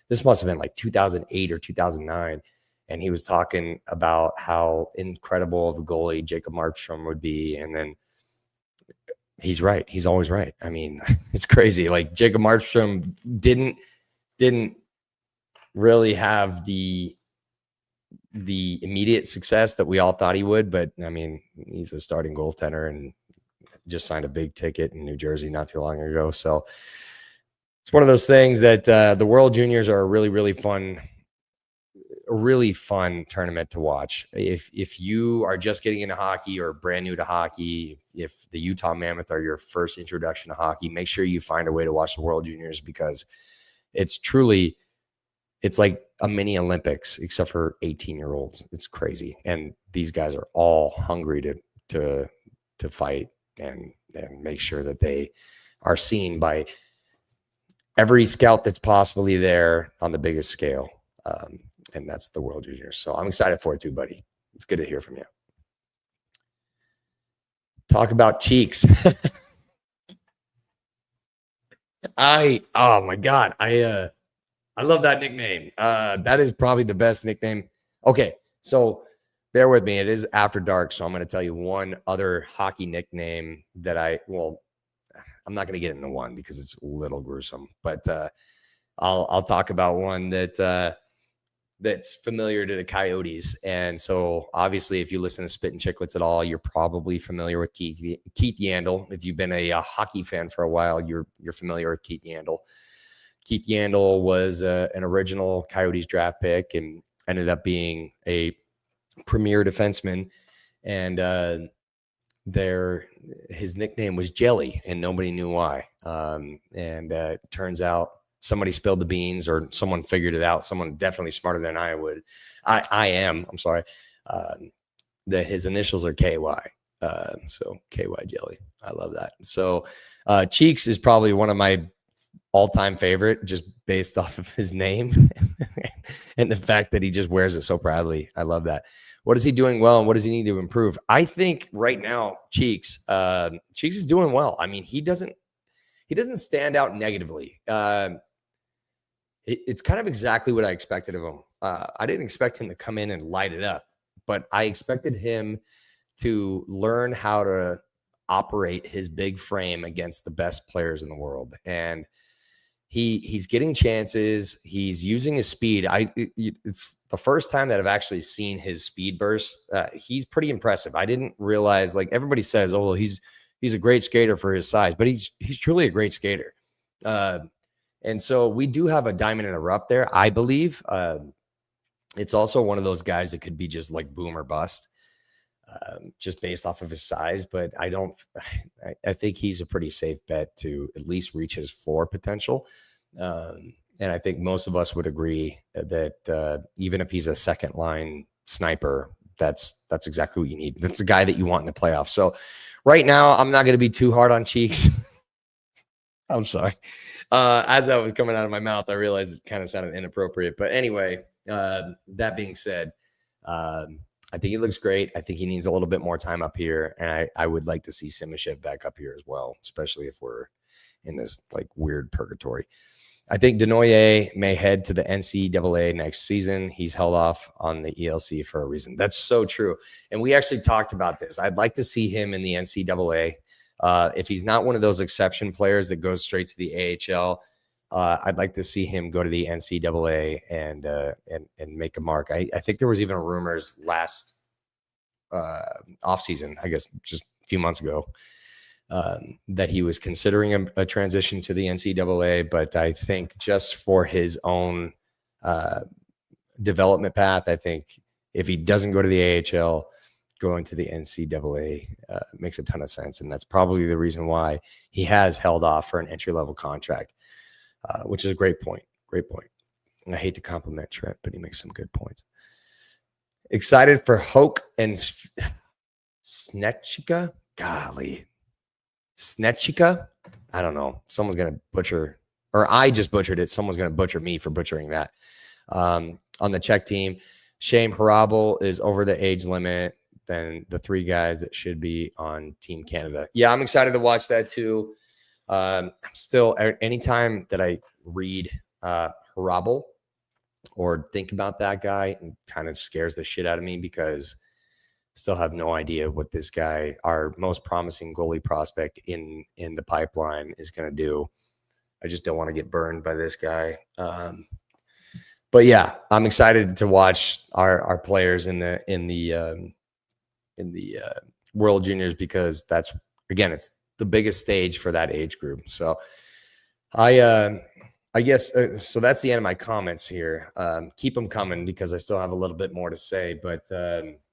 S1: This must have been like 2008 or 2009. And he was talking about how incredible of a goalie Jacob Markstrom would be. And then he's right. He's always right. I mean, it's crazy. Like Jacob Markstrom didn't really have the immediate success that we all thought he would, but I mean, he's a starting goaltender and just signed a big ticket in New Jersey not too long ago. So it's one of those things that the World Juniors are a really fun tournament to watch. If you are just getting into hockey or brand new to hockey, if the Utah Mammoth are your first introduction to hockey, make sure you find a way to watch the World Juniors because it's like a mini Olympics, except for 18-year-olds. It's crazy. And these guys are all hungry to fight and make sure that they are seen by every scout that's possibly there on the biggest scale. And that's the World Juniors. So I'm excited for it too, buddy. It's good to hear from you. Talk about cheeks. Oh my God. I love that nickname. That is probably the best nickname. Okay, so bear with me. It is after dark, so I'm going to tell you one other hockey nickname that I'm not going to get into one because it's a little gruesome, but I'll talk about one that's familiar to the Coyotes. And so obviously, if you listen to Spit and Chicklets at all, you're probably familiar with Keith Yandel. If you've been a hockey fan for a while, you're familiar with Keith Yandel. Keith Yandel was an original Coyotes draft pick and ended up being a premier defenseman. And his nickname was Jelly, and nobody knew why. And turns out somebody spilled the beans or someone figured it out. Someone definitely smarter than I would. I'm sorry. That his initials are KY. So KY Jelly. I love that. So Cheeks is probably one of my all-time favorite just based off of his name and the fact that he just wears it so proudly. I love that. What is he doing well and what does he need to improve? I think right now Cheeks is doing well. I mean, he doesn't stand out negatively. It's kind of exactly what I expected of him. I didn't expect him to come in and light it up, but I expected him to learn how to operate his big frame against the best players in the world. And he's getting chances. He's using his speed. It's the first time that I've actually seen his speed burst. He's pretty impressive. I didn't realize, like everybody says, oh, well, he's a great skater for his size, but he's truly a great skater. And so we do have a diamond in the rough there, I believe. It's also one of those guys that could be just like boom or bust, just based off of his size. But I think he's a pretty safe bet to at least reach his floor potential. And I think most of us would agree that even if he's a second line sniper, that's exactly what you need. That's a guy that you want in the playoffs. So right now, I'm not going to be too hard on Cheeks. I'm sorry. As that was coming out of my mouth, I realized it kind of sounded inappropriate. But anyway, that being said, I think he looks great. I think he needs a little bit more time up here. And I would like to see Simashev back up here as well, especially if we're in this like weird purgatory. I think Denoyer may head to the NCAA next season. He's held off on the ELC for a reason. That's so true. And we actually talked about this. I'd like to see him in the NCAA. If he's not one of those exception players that goes straight to the AHL, I'd like to see him go to the NCAA and make a mark. I think there was even rumors last offseason, I guess just a few months ago, that he was considering a transition to the NCAA. But I think just for his own development path, I think if he doesn't go to the AHL, going to the NCAA makes a ton of sense. And that's probably the reason why he has held off for an entry-level contract, which is a great point. Great point. And I hate to compliment Trent, but he makes some good points. Excited for Hoke and Snechka? Golly. Snechika. I don't know. Someone's going to butcher, or I just butchered it. Someone's going to butcher me for butchering that. On the Czech team, Shame Harabel is over the age limit than the 3 guys that should be on Team Canada. Yeah, I'm excited to watch that too. I'm still, anytime that I read Harabel or think about that guy, it kind of scares the shit out of me because I still have no idea what this guy, our most promising goalie prospect in the pipeline, is going to do. I just don't want to get burned by this guy. But yeah, I'm excited to watch our players in the World Juniors because that's, again, it's the biggest stage for that age group. So I guess so that's the end of my comments here. Keep them coming because I still have a little bit more to say, but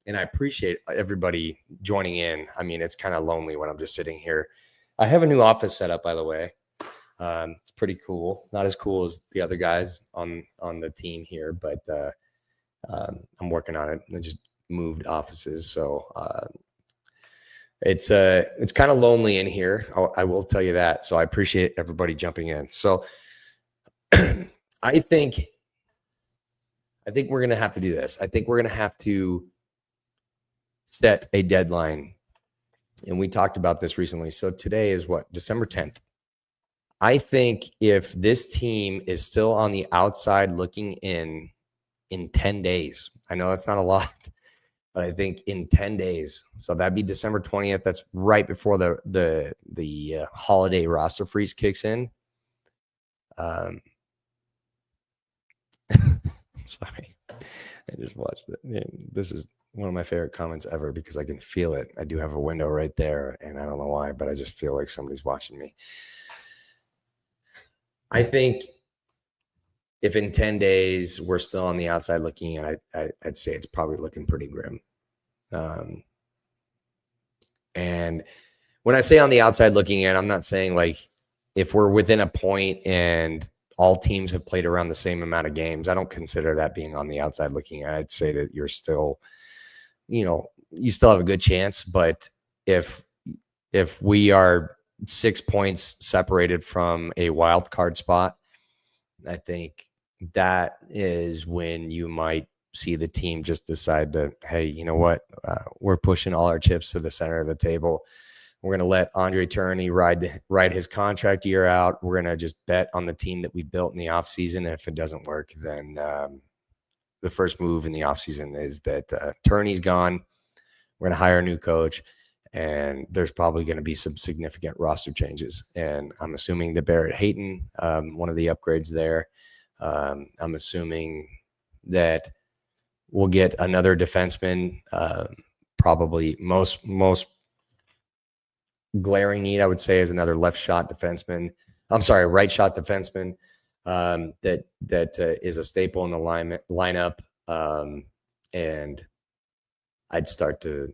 S1: and I appreciate everybody joining in. I mean, it's kind of lonely when I'm just sitting here. I have a new office set up, by the way. It's pretty cool. It's not as cool as the other guys on the team here, but I'm working on it. I just moved offices, so it's kind of lonely in here. I will tell you that. So I appreciate everybody jumping in. So I think we're gonna have to do this. I think we're gonna have to set a deadline, and we talked about this recently. So today is what, December 10th. I think if this team is still on the outside looking in 10 days, I know that's not a lot, but I think in 10 days, so that'd be December 20th. That's right before the holiday roster freeze kicks in. Sorry, I just watched it. This is one of my favorite comments ever because I can feel it. I do have a window right there, and I don't know why, but I just feel like somebody's watching me. I think if in 10 days we're still on the outside looking in, I'd say it's probably looking pretty grim. And when I say on the outside looking in, I'm not saying like if we're within a point and all teams have played around the same amount of games, I don't consider that being on the outside looking in. I'd say that you're still, you still have a good chance. But if we are 6 points separated from a wild card spot, I think that is when you might see the team just decide to, hey, you know what? We're pushing all our chips to the center of the table. We're going to let Andre Tourigny ride his contract year out. We're going to just bet on the team that we built in the offseason. And if it doesn't work, then the first move in the offseason is that Tourigny's gone. We're going to hire a new coach. And there's probably going to be some significant roster changes. And I'm assuming that Barrett Hayton, one of the upgrades there, I'm assuming that we'll get another defenseman, probably most glaring need, I would say, is another right shot defenseman that is a staple in the lineup. And I'd start to,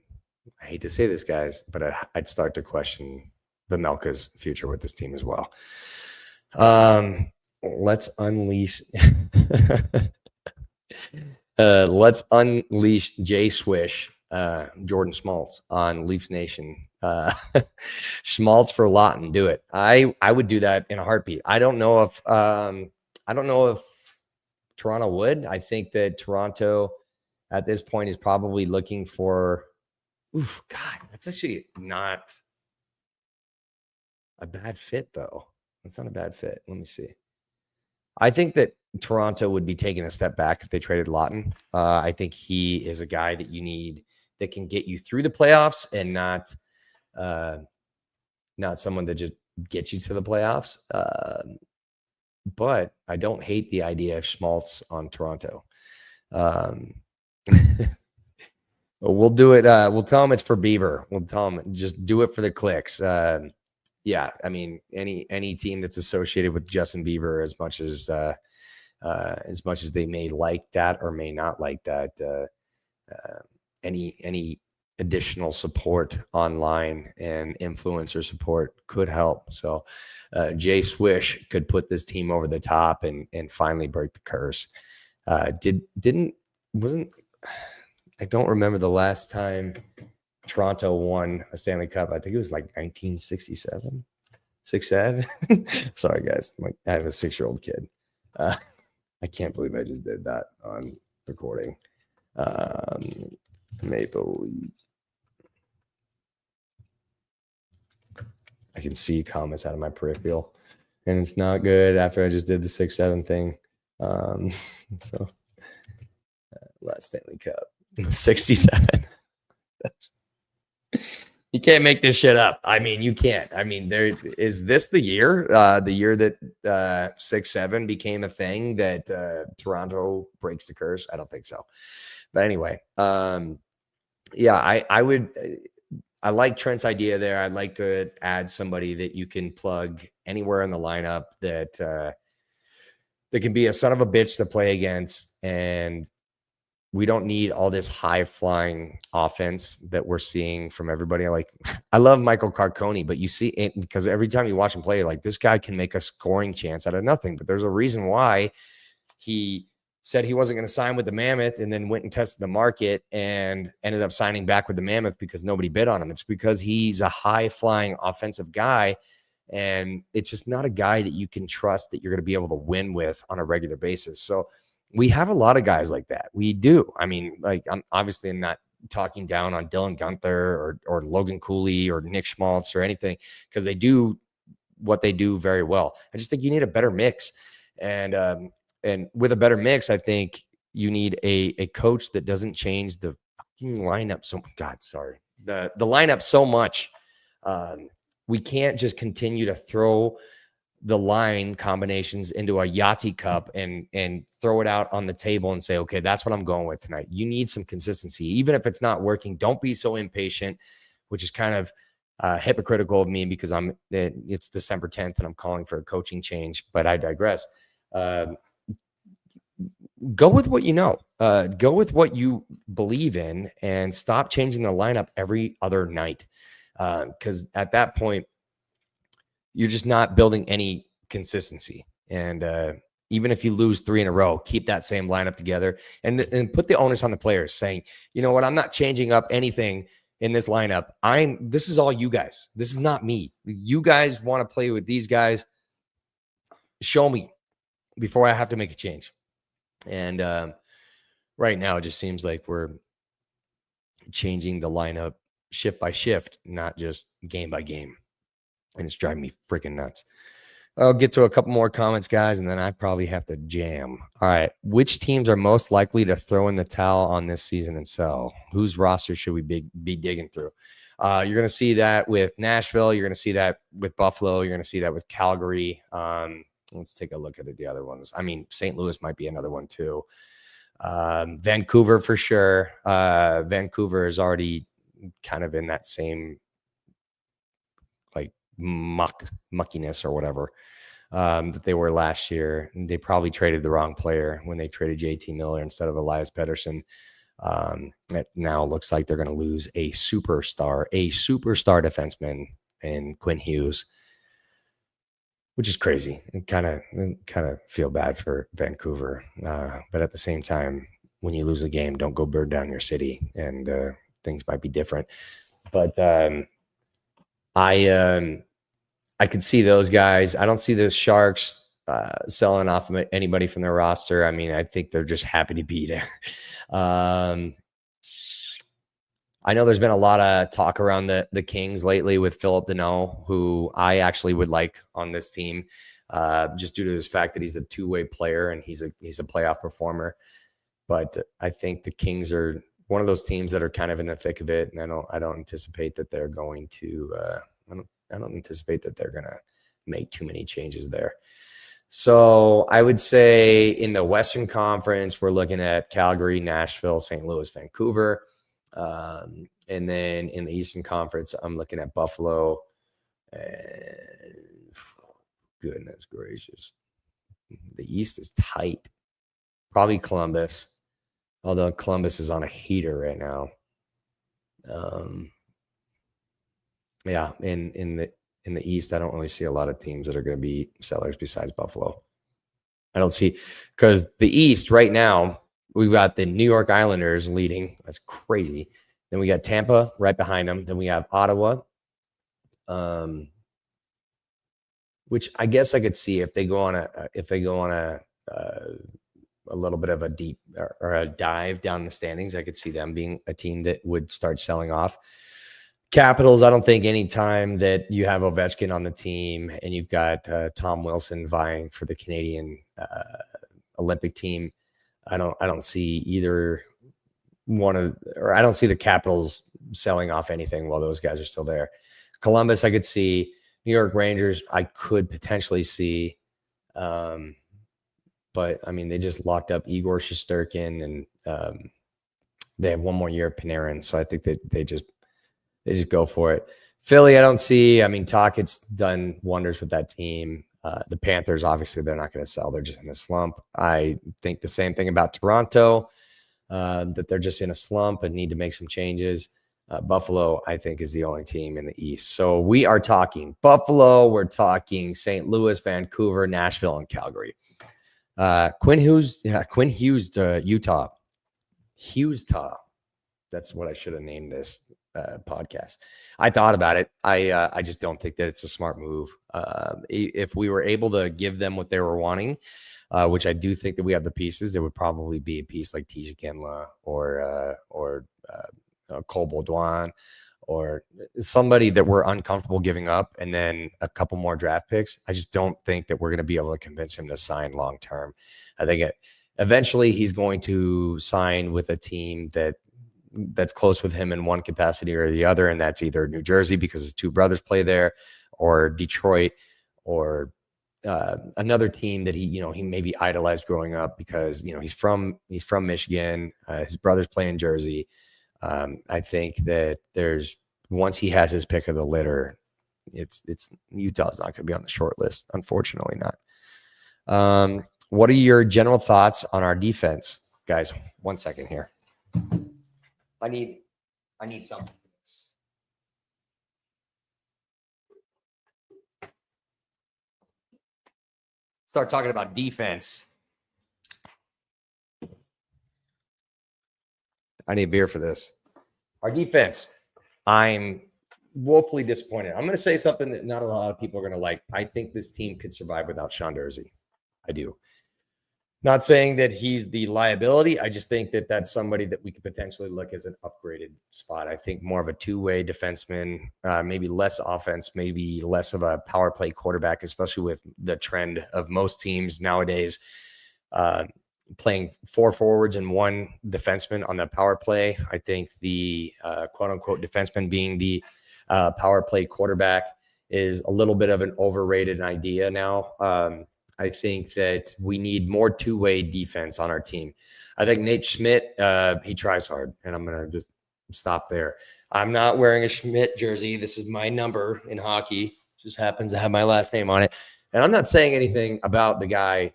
S1: I hate to say this, guys, but I'd start to question Vejmelka's future with this team as well. Let's unleash Jay Swish, Jordan Schmaltz on Leafs Nation. Schmaltz for Lawton, do it. I would do that in a heartbeat. I don't know if Toronto would. I think that Toronto at this point is probably looking for. Oof, God, that's actually not a bad fit, though. That's not a bad fit. Let me see. I think that Toronto would be taking a step back if they traded Lawton. I think he is a guy that you need that can get you through the playoffs and not someone that just gets you to the playoffs. But I don't hate the idea of Schmaltz on Toronto. We'll do it. We'll tell them it's for Bieber. We'll tell them just do it for the clicks. Yeah, I mean, any team that's associated with Justin Bieber, as much as they may like that or may not like that, any additional support online and influencer support could help. So Jay Swish could put this team over the top and finally break the curse. I don't remember the last time Toronto won a Stanley Cup. I think it was like 1967, 67. Sorry, guys. I have a 6-year-old kid. I can't believe I just did that on recording. Maple Leafs. I can see comments out of my peripheral, and it's not good after I just did the 6-7 thing. So last Stanley Cup, 67. You can't make this shit up. I mean, you can't. I mean, is this the year that 6-7 became a thing that Toronto breaks the curse? I don't think so. But anyway, yeah, I like Trent's idea there. I'd like to add somebody that you can plug anywhere in the lineup that can be a son of a bitch to play against, and we don't need all this high-flying offense that we're seeing from everybody. Like, I love Michael Carcone, but you see it because every time you watch him play, like, this guy can make a scoring chance out of nothing. But there's a reason why he said he wasn't going to sign with the Mammoth and then went and tested the market and ended up signing back with the Mammoth because nobody bid on him. It's because he's a high-flying offensive guy, and it's just not a guy that you can trust that you're going to be able to win with on a regular basis. So we have a lot of guys like that. We do. I mean, like, I'm obviously not talking down on Dylan Guenther or Logan Cooley or Nick Schmaltz or anything, because they do what they do very well. I just think you need a better mix. And with a better mix, I think you need a coach that doesn't change the fucking lineup the lineup so much. We can't just continue to throw the line combinations into a Yahtzee cup and throw it out on the table and say, okay, that's what I'm going with tonight. You need some consistency. Even if it's not working, don't be so impatient, which is kind of hypocritical of me because it's December 10th and I'm calling for a coaching change, but I digress. Go with what you know. Go with what you believe in and stop changing the lineup every other night. Because at that point, you're just not building any consistency. And even if you lose 3 in a row, keep that same lineup together and put the onus on the players saying, you know what, I'm not changing up anything in this lineup. This is all you guys. This is not me. You guys want to play with these guys. Show me before I have to make a change. And right now, it just seems like we're changing the lineup shift by shift, not just game by game. And it's driving me freaking nuts. I'll get to a couple more comments, guys, and then I probably have to jam. All right. Which teams are most likely to throw in the towel on this season and sell? Whose roster should we be digging through? You're going to see that with Nashville. You're going to see that with Buffalo. You're going to see that with Calgary. Let's take a look at the other ones. I mean, St. Louis might be another one too. Vancouver for sure. Vancouver is already kind of in that same like muckiness or whatever that they were last year. They probably traded the wrong player when they traded JT Miller instead of Elias Pettersson. It now looks like they're going to lose a superstar defenseman in Quinn Hughes, which is crazy. And kind of feel bad for Vancouver. But at the same time, when you lose a game, don't go burn down your city, and things might be different. But I could see those guys. I don't see the Sharks selling off anybody from their roster. I mean, I think they're just happy to be there. I know there's been a lot of talk around the Kings lately with Philip Deneau, who I actually would like on this team, just due to his fact that he's a two-way player and he's a playoff performer. But I think the Kings are one of those teams that are kind of in the thick of it, and I don't anticipate that they're going to. I don't anticipate that they're going to make too many changes there. So I would say in the Western Conference, we're looking at Calgary, Nashville, St. Louis, Vancouver. And then in the Eastern Conference, I'm looking at Buffalo. And goodness gracious. The East is tight. Probably Columbus, although Columbus is on a heater right now. Yeah, in the East, I don't really see a lot of teams that are going to be sellers besides Buffalo. I don't see, because the East right now, we've got the New York Islanders leading. That's crazy. Then we got Tampa right behind them. Then we have Ottawa, which I guess I could see if they go on a little bit of a deep or a dive down the standings. I could see them being a team that would start selling off. Capitals, I don't think any time that you have Ovechkin on the team and you've got Tom Wilson vying for the Canadian Olympic team, I don't see either I don't see the Capitals selling off anything while those guys are still there. Columbus, I could see. New York Rangers, I could potentially see. But I mean, they just locked up Igor Shesterkin, and they have one more year of Panarin, so I think that they just go for it. Philly, I don't see. I mean, Tocchet's done wonders with that team. The Panthers, obviously, they're not going to sell. They're just in a slump. I think the same thing about Toronto, that they're just in a slump and need to make some changes. Buffalo, I think, is the only team in the East. So we are talking Buffalo. We're talking St. Louis, Vancouver, Nashville, and Calgary. Quinn Hughes to Utah. Hughes-Taw. That's what I should have named this podcast. I thought about it. I just don't think that it's a smart move. If we were able to give them what they were wanting, which I do think that we have the pieces, there would probably be a piece like Tisha Genla or Cole Baudouin or somebody that we're uncomfortable giving up, and then a couple more draft picks. I just don't think that we're going to be able to convince him to sign long term. I think eventually he's going to sign with a team that's close with him in one capacity or the other, and that's either New Jersey because his two brothers play there, or Detroit, or another team that he maybe idolized growing up because he's from Michigan. His brothers play in Jersey. I think that once he has his pick of the litter, it's Utah's not going to be on the short list. Unfortunately not. What are your general thoughts on our defense, guys? 1 second here. I need something. Start talking about defense. I need beer for this. Our defense, I'm woefully disappointed. I'm going to say something that not a lot of people are going to like. I think this team could survive without Sean Durzi. I do. Not saying that he's the liability. I just think that that's somebody that we could potentially look as an upgraded spot. I think more of a two-way defenseman, maybe less offense, maybe less of a power play quarterback, especially with the trend of most teams nowadays playing four forwards and one defenseman on the power play. I think the quote-unquote defenseman being the power play quarterback is a little bit of an overrated idea now. I think that we need more two-way defense on our team. I think Nate Schmidt, he tries hard, and I'm going to just stop there. I'm not wearing a Schmidt jersey. This is my number in hockey. Just happens to have my last name on it. And I'm not saying anything about the guy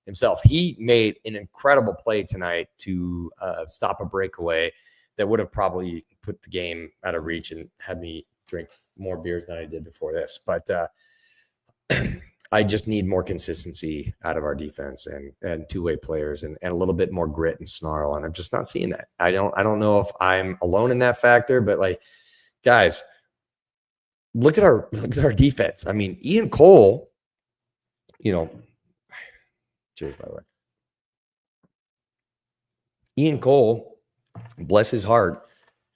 S1: himself. He made an incredible play tonight to stop a breakaway that would have probably put the game out of reach and had me drink more beers than I did before this. But I just need more consistency out of our defense and two-way players and a little bit more grit and snarl. And I'm just not seeing that. I don't know if I'm alone in that factor, but like, guys, look at our defense. I mean, Ian Cole, cheers, by the way. Ian Cole, bless his heart,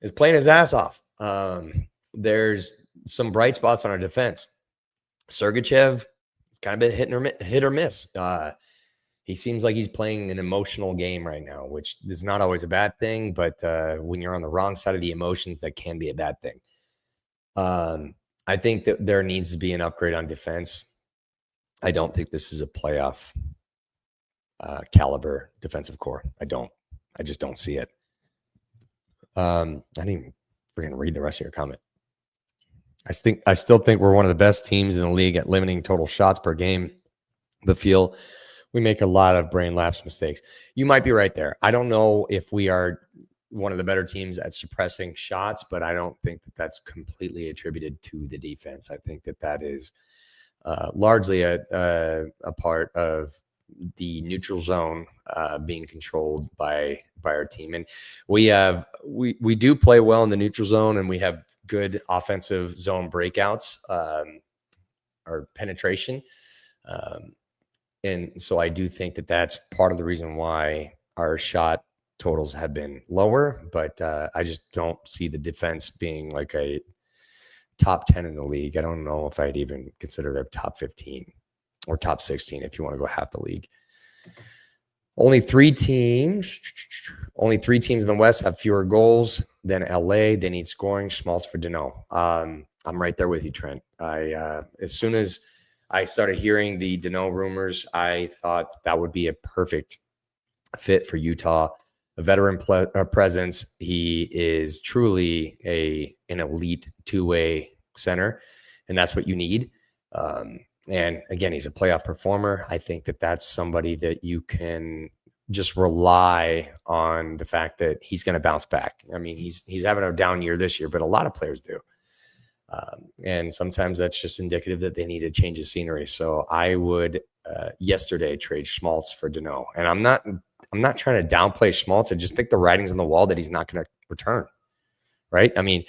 S1: is playing his ass off. There's some bright spots on our defense. Sergachev, kind of been hit or miss. He seems like he's playing an emotional game right now, which is not always a bad thing, but when you're on the wrong side of the emotions, that can be a bad thing. I think that there needs to be an upgrade on defense. I don't think this is a playoff caliber defensive core. I just don't see it. I didn't even freaking read the rest of your comment. I still think we're one of the best teams in the league at limiting total shots per game, but feel we make a lot of brain lapse mistakes. You might be right there. I don't know if we are one of the better teams at suppressing shots, but I don't think that that's completely attributed to the defense. I think that is largely a part of the neutral zone being controlled by our team. And we do play well in the neutral zone, and we have good offensive zone breakouts or penetration. And so I do think that that's part of the reason why our shot totals have been lower, but I just don't see the defense being like a top 10 in the league. I don't know if I'd even consider them top 15 or top 16 if you want to go half the league. Only three teams in the West have fewer goals than LA. They need scoring. Schmaltz for Dano. I'm right there with you, Trent. As soon as I started hearing the Dano rumors, I thought that would be a perfect fit for Utah. A veteran presence. He is truly an elite two-way center, and that's what you need. And again, he's a playoff performer. I think that that's somebody that you can just rely on the fact that he's going to bounce back. I mean, he's having a down year this year, but a lot of players do. And sometimes that's just indicative that they need a change of scenery. So I would yesterday trade Schmaltz for Dano. And I'm not trying to downplay Schmaltz. I just think the writing's on the wall that he's not going to return. Right? I mean,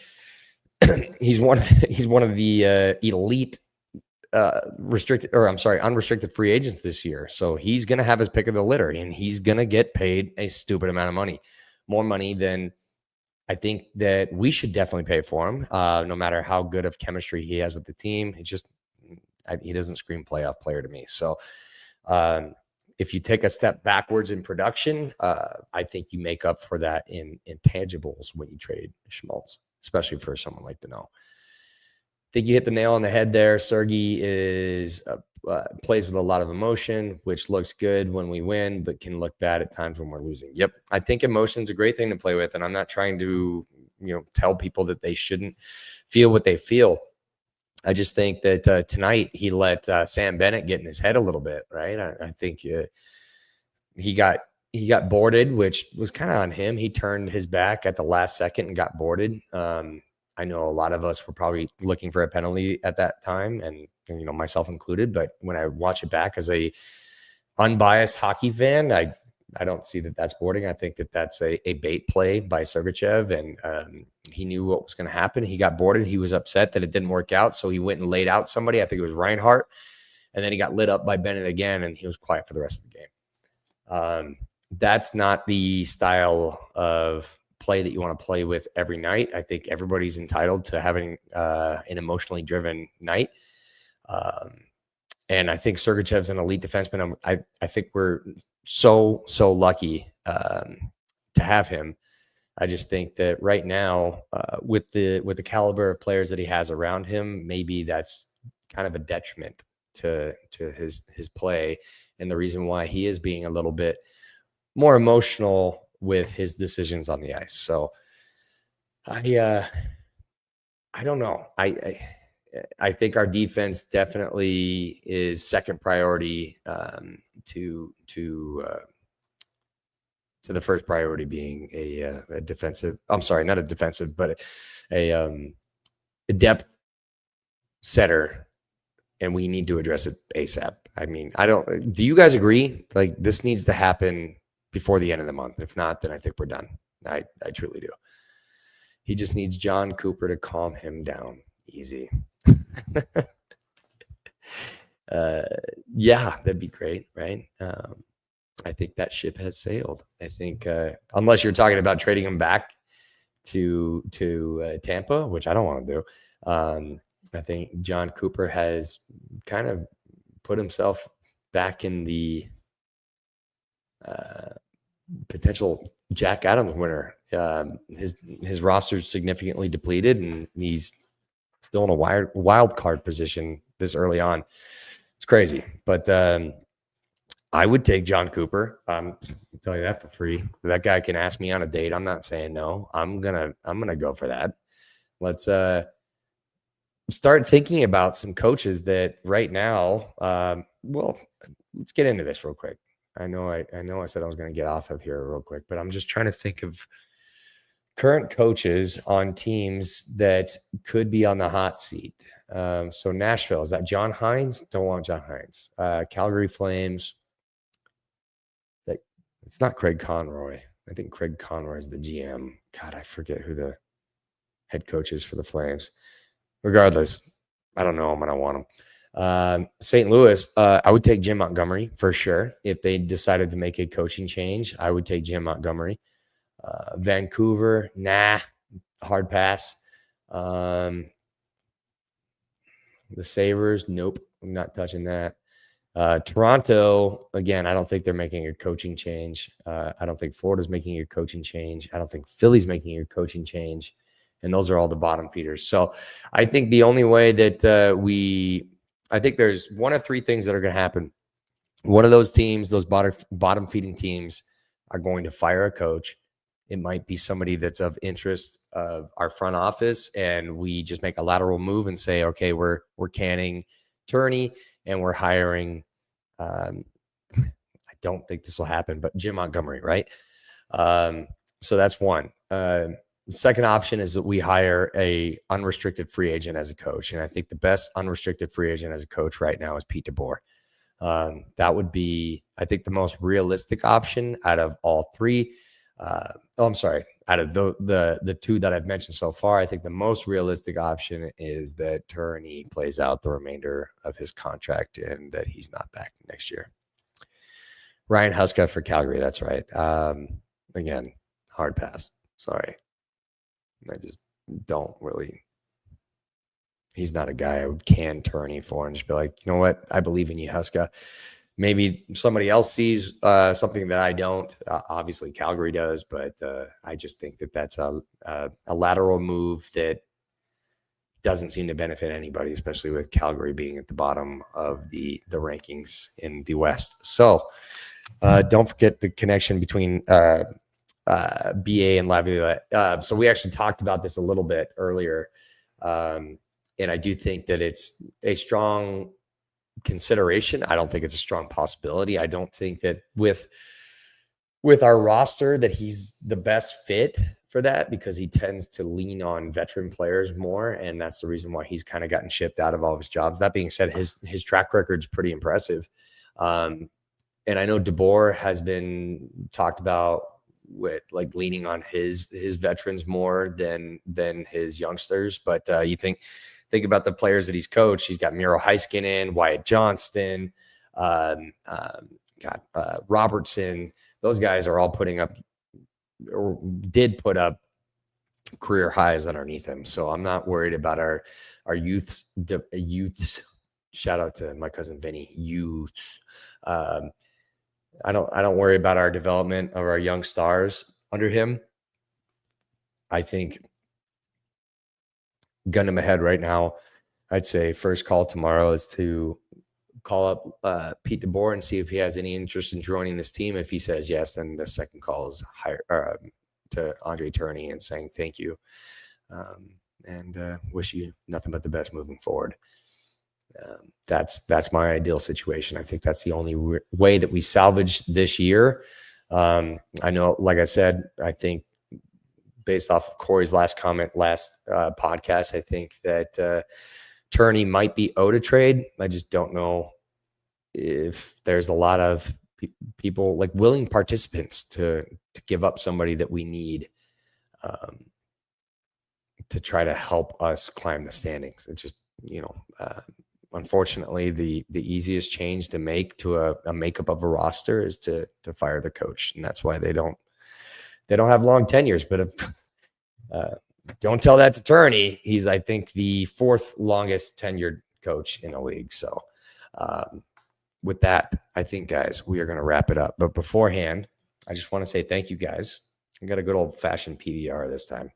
S1: he's one of the elite unrestricted free agents this year. So he's going to have his pick of the litter, and he's going to get paid a stupid amount of money, more money than I think that we should definitely pay for him. No matter how good of chemistry he has with the team, he doesn't scream playoff player to me. So if you take a step backwards in production, I think you make up for that in intangibles when you trade Schmaltz, especially for someone like Dano. I think you hit the nail on the head there. Sergey plays with a lot of emotion, which looks good when we win, but can look bad at times when we're losing. Yep. I think emotion's a great thing to play with, and I'm not trying to, tell people that they shouldn't feel what they feel. I just think that tonight he let Sam Bennett get in his head a little bit, right? I think he got boarded, which was kind of on him. He turned his back at the last second and got boarded. I know a lot of us were probably looking for a penalty at that time, and myself included. But when I watch it back as a unbiased hockey fan, I don't see that that's boarding. I think that that's a bait play by Sergachev, and he knew what was going to happen. He got boarded. He was upset that it didn't work out, so he went and laid out somebody. I think it was Reinhart, and then he got lit up by Bennett again, and he was quiet for the rest of the game. That's not the style of play that you want to play with every night. I think everybody's entitled to having an emotionally driven night. And I think Sergachev's an elite defenseman. I think we're so lucky to have him. I just think that right now, with the caliber of players that he has around him, maybe that's kind of a detriment to his play, and the reason why he is being a little bit more emotional with his decisions on the ice. So I don't know. I think our defense definitely is second priority to the first priority being a defensive. I'm sorry, not a defensive, but a depth setter, and we need to address it ASAP. I mean, do you guys agree? Like, this needs to happen before the end of the month. If not, then I think we're done. I truly do. He just needs John Cooper to calm him down. Easy. Yeah, that'd be great, right? I think that ship has sailed. I think unless you're talking about trading him back to Tampa, which I don't want to do. I think John Cooper has kind of put himself back in the potential Jack Adams winner. His roster's significantly depleted, and he's still in a wild card position this early on. It's crazy, but I would take John Cooper. I'll tell you that for free. If that guy can ask me on a date, I'm not saying no. I'm gonna go for that. Let's start thinking about some coaches that right now. Well, let's get into this real quick. I know I said I was going to get off of here real quick, but I'm just trying to think of current coaches on teams that could be on the hot seat. So Nashville, is that John Hines? Don't want John Hines. Calgary Flames. It's not Craig Conroy. I think Craig Conroy is the GM. God, I forget who the head coach is for the Flames. Regardless, I don't know him and I want him. St. Louis, I would take Jim Montgomery for sure. If they decided to make a coaching change, I would take Jim Montgomery. Vancouver, nah, hard pass. The Sabres, nope, I'm not touching that. Toronto, again, I don't think they're making a coaching change. I don't think Florida's making a coaching change. I don't think Philly's making a coaching change. And those are all the bottom feeders. So I think the only way that I think there's one of three things that are going to happen. One of those teams, those bottom feeding teams, are going to fire a coach. It might be somebody that's of interest of our front office, and we just make a lateral move and say, okay, we're canning Turney and we're hiring. I don't think this will happen, but Jim Montgomery, right? So that's one. The second option is that we hire a unrestricted free agent as a coach, and I think the best unrestricted free agent as a coach right now is Pete DeBoer. That would be, I think, the most realistic option out of all three. Out of the two that I've mentioned so far, I think the most realistic option is that Turney plays out the remainder of his contract and that he's not back next year. Ryan Huska for Calgary, that's right. Again, hard pass. Sorry. I just don't really. He's not a guy I would can Turney for and just be like, you know what? I believe in you, Huska. Maybe somebody else sees something that I don't. Obviously, Calgary does, but I just think that that's a lateral move that doesn't seem to benefit anybody, especially with Calgary being at the bottom of the rankings in the West. So don't forget the connection between BA and Laviolette. So we actually talked about this a little bit earlier, and I do think that it's a strong consideration. I don't think it's a strong possibility. I don't think that with our roster that he's the best fit for that, because he tends to lean on veteran players more, and that's the reason why he's kind of gotten shipped out of all of his jobs. That being said, his track record's pretty impressive. And I know DeBoer has been talked about with like leaning on his veterans more than his youngsters, but you think about the players that he's coached. He's got Miro Heiskanen, Wyatt Johnston, Robertson. Those guys are all putting up or did put up career highs underneath him. So I'm not worried about our youth. Shout out to my cousin Vinny. Youths. I don't worry about our development of our young stars under him. I think gun to my head right now, I'd say first call tomorrow is to call up Pete DeBoer and see if he has any interest in joining this team. If he says yes, then the second call is to Andre Turney and saying thank you and wish you nothing but the best moving forward. That's my ideal situation. I think that's the only way that we salvage this year. I know, like I said, I think based off of Corey's last comment, last podcast, I think that Turney might be owed a trade. I just don't know if there's a lot of people like willing participants to give up somebody that we need to try to help us climb the standings. It's just, unfortunately, the easiest change to make to a makeup of a roster is to fire the coach, and that's why they don't have long tenures. But if don't tell that to Turney. He's, I think, the fourth longest tenured coach in the league. So with that, I think, guys, we are going to wrap it up. But beforehand, I just want to say thank you, guys. I got a good old-fashioned PBR this time.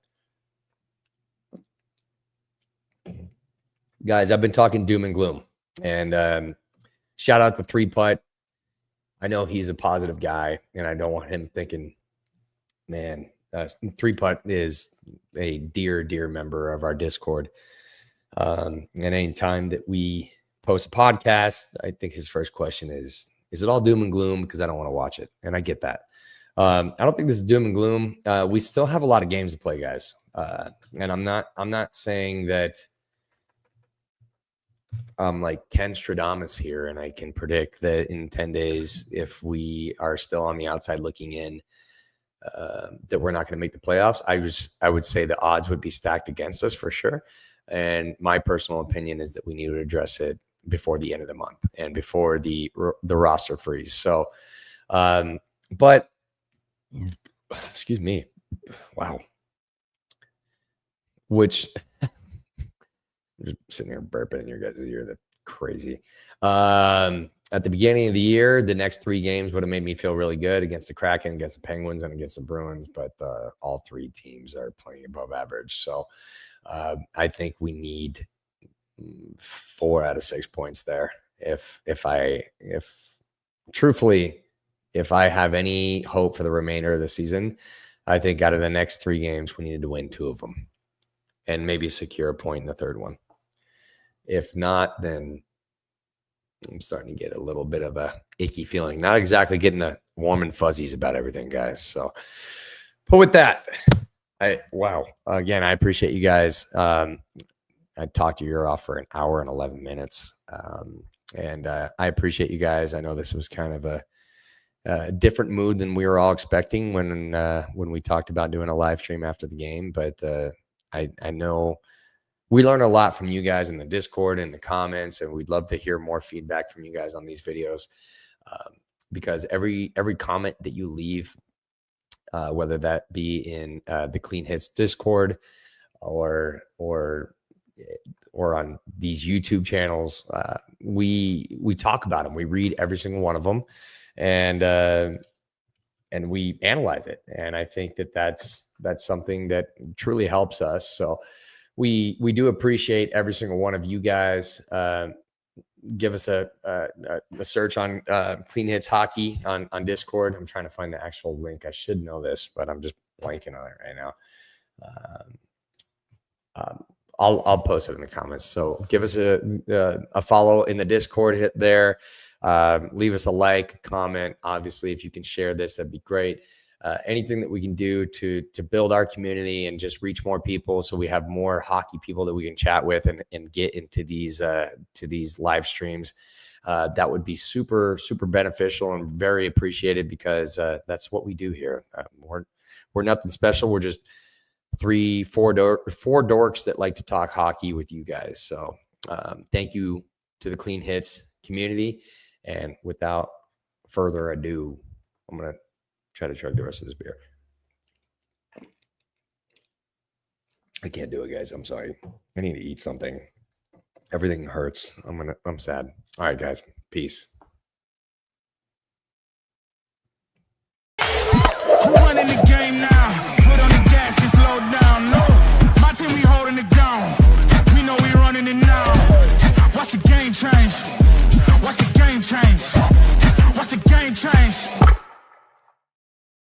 S1: Guys, I've been talking doom and gloom. And shout out the 3-putt. I know he's a positive guy, and I don't want him thinking, man, 3-putt is a dear member of our Discord. And any time that we post a podcast, I think his first question is it all doom and gloom? Because I don't want to watch it. And I get that. I don't think this is doom and gloom. We still have a lot of games to play, guys. And I'm not saying that I'm like Ken Stradamus here, and I can predict that in 10 days, if we are still on the outside looking in, that we're not going to make the playoffs. I would say the odds would be stacked against us for sure. And my personal opinion is that we need to address it before the end of the month and before the roster freeze. So, but excuse me, wow, which just sitting here burping in your guys' ear. That's crazy. At the beginning of the year, the next 3 games would have made me feel really good against the Kraken, against the Penguins, and against the Bruins. But all 3 teams are playing above average. So I think we need 4 out of 6 points there. If truthfully, if I have any hope for the remainder of the season, I think out of the next 3 games, we needed to win 2 of them and maybe secure a point in the 3rd one. If not, then I'm starting to get a little bit of a icky feeling. Not exactly getting the warm and fuzzies about everything, guys. So, but with that, again, I appreciate you guys. I talked your ear off for an hour and 11 minutes. And I appreciate you guys. I know this was kind of a different mood than we were all expecting when we talked about doing a live stream after the game. But I know we learn a lot from you guys in the Discord and the comments, and we'd love to hear more feedback from you guys on these videos, because every comment that you leave, whether that be in the Clean Hits Discord or on these YouTube channels, we talk about them. We read every single one of them, and we analyze it. And I think that's something that truly helps us. So we do appreciate every single one of you guys. Give us a search on Clean Hits Hockey on Discord. I'm trying to find the actual link. I should know this, but I'm just blanking on it right now. I'll post it in the comments. So give us a follow in the Discord. Hit there. Leave us a like, comment. Obviously, if you can share this, that'd be great. Anything that we can do to build our community and just reach more people, so we have more hockey people that we can chat with and get into these live streams, that would be super, super beneficial and very appreciated, because that's what we do here. We're nothing special. We're just four dorks that like to talk hockey with you guys. So thank you to the Clean Hits community. And without further ado, I'm going to try to chug the rest of this beer. I can't do it, guys. I'm sorry. I need to eat something. Everything hurts. I'm sad. All right, guys. Peace.
S2: We're running the game now. Foot on the gas, can slow down. No, my team, we holding it down. We know we running it now. Watch the game change. Watch the game change. Watch the game change.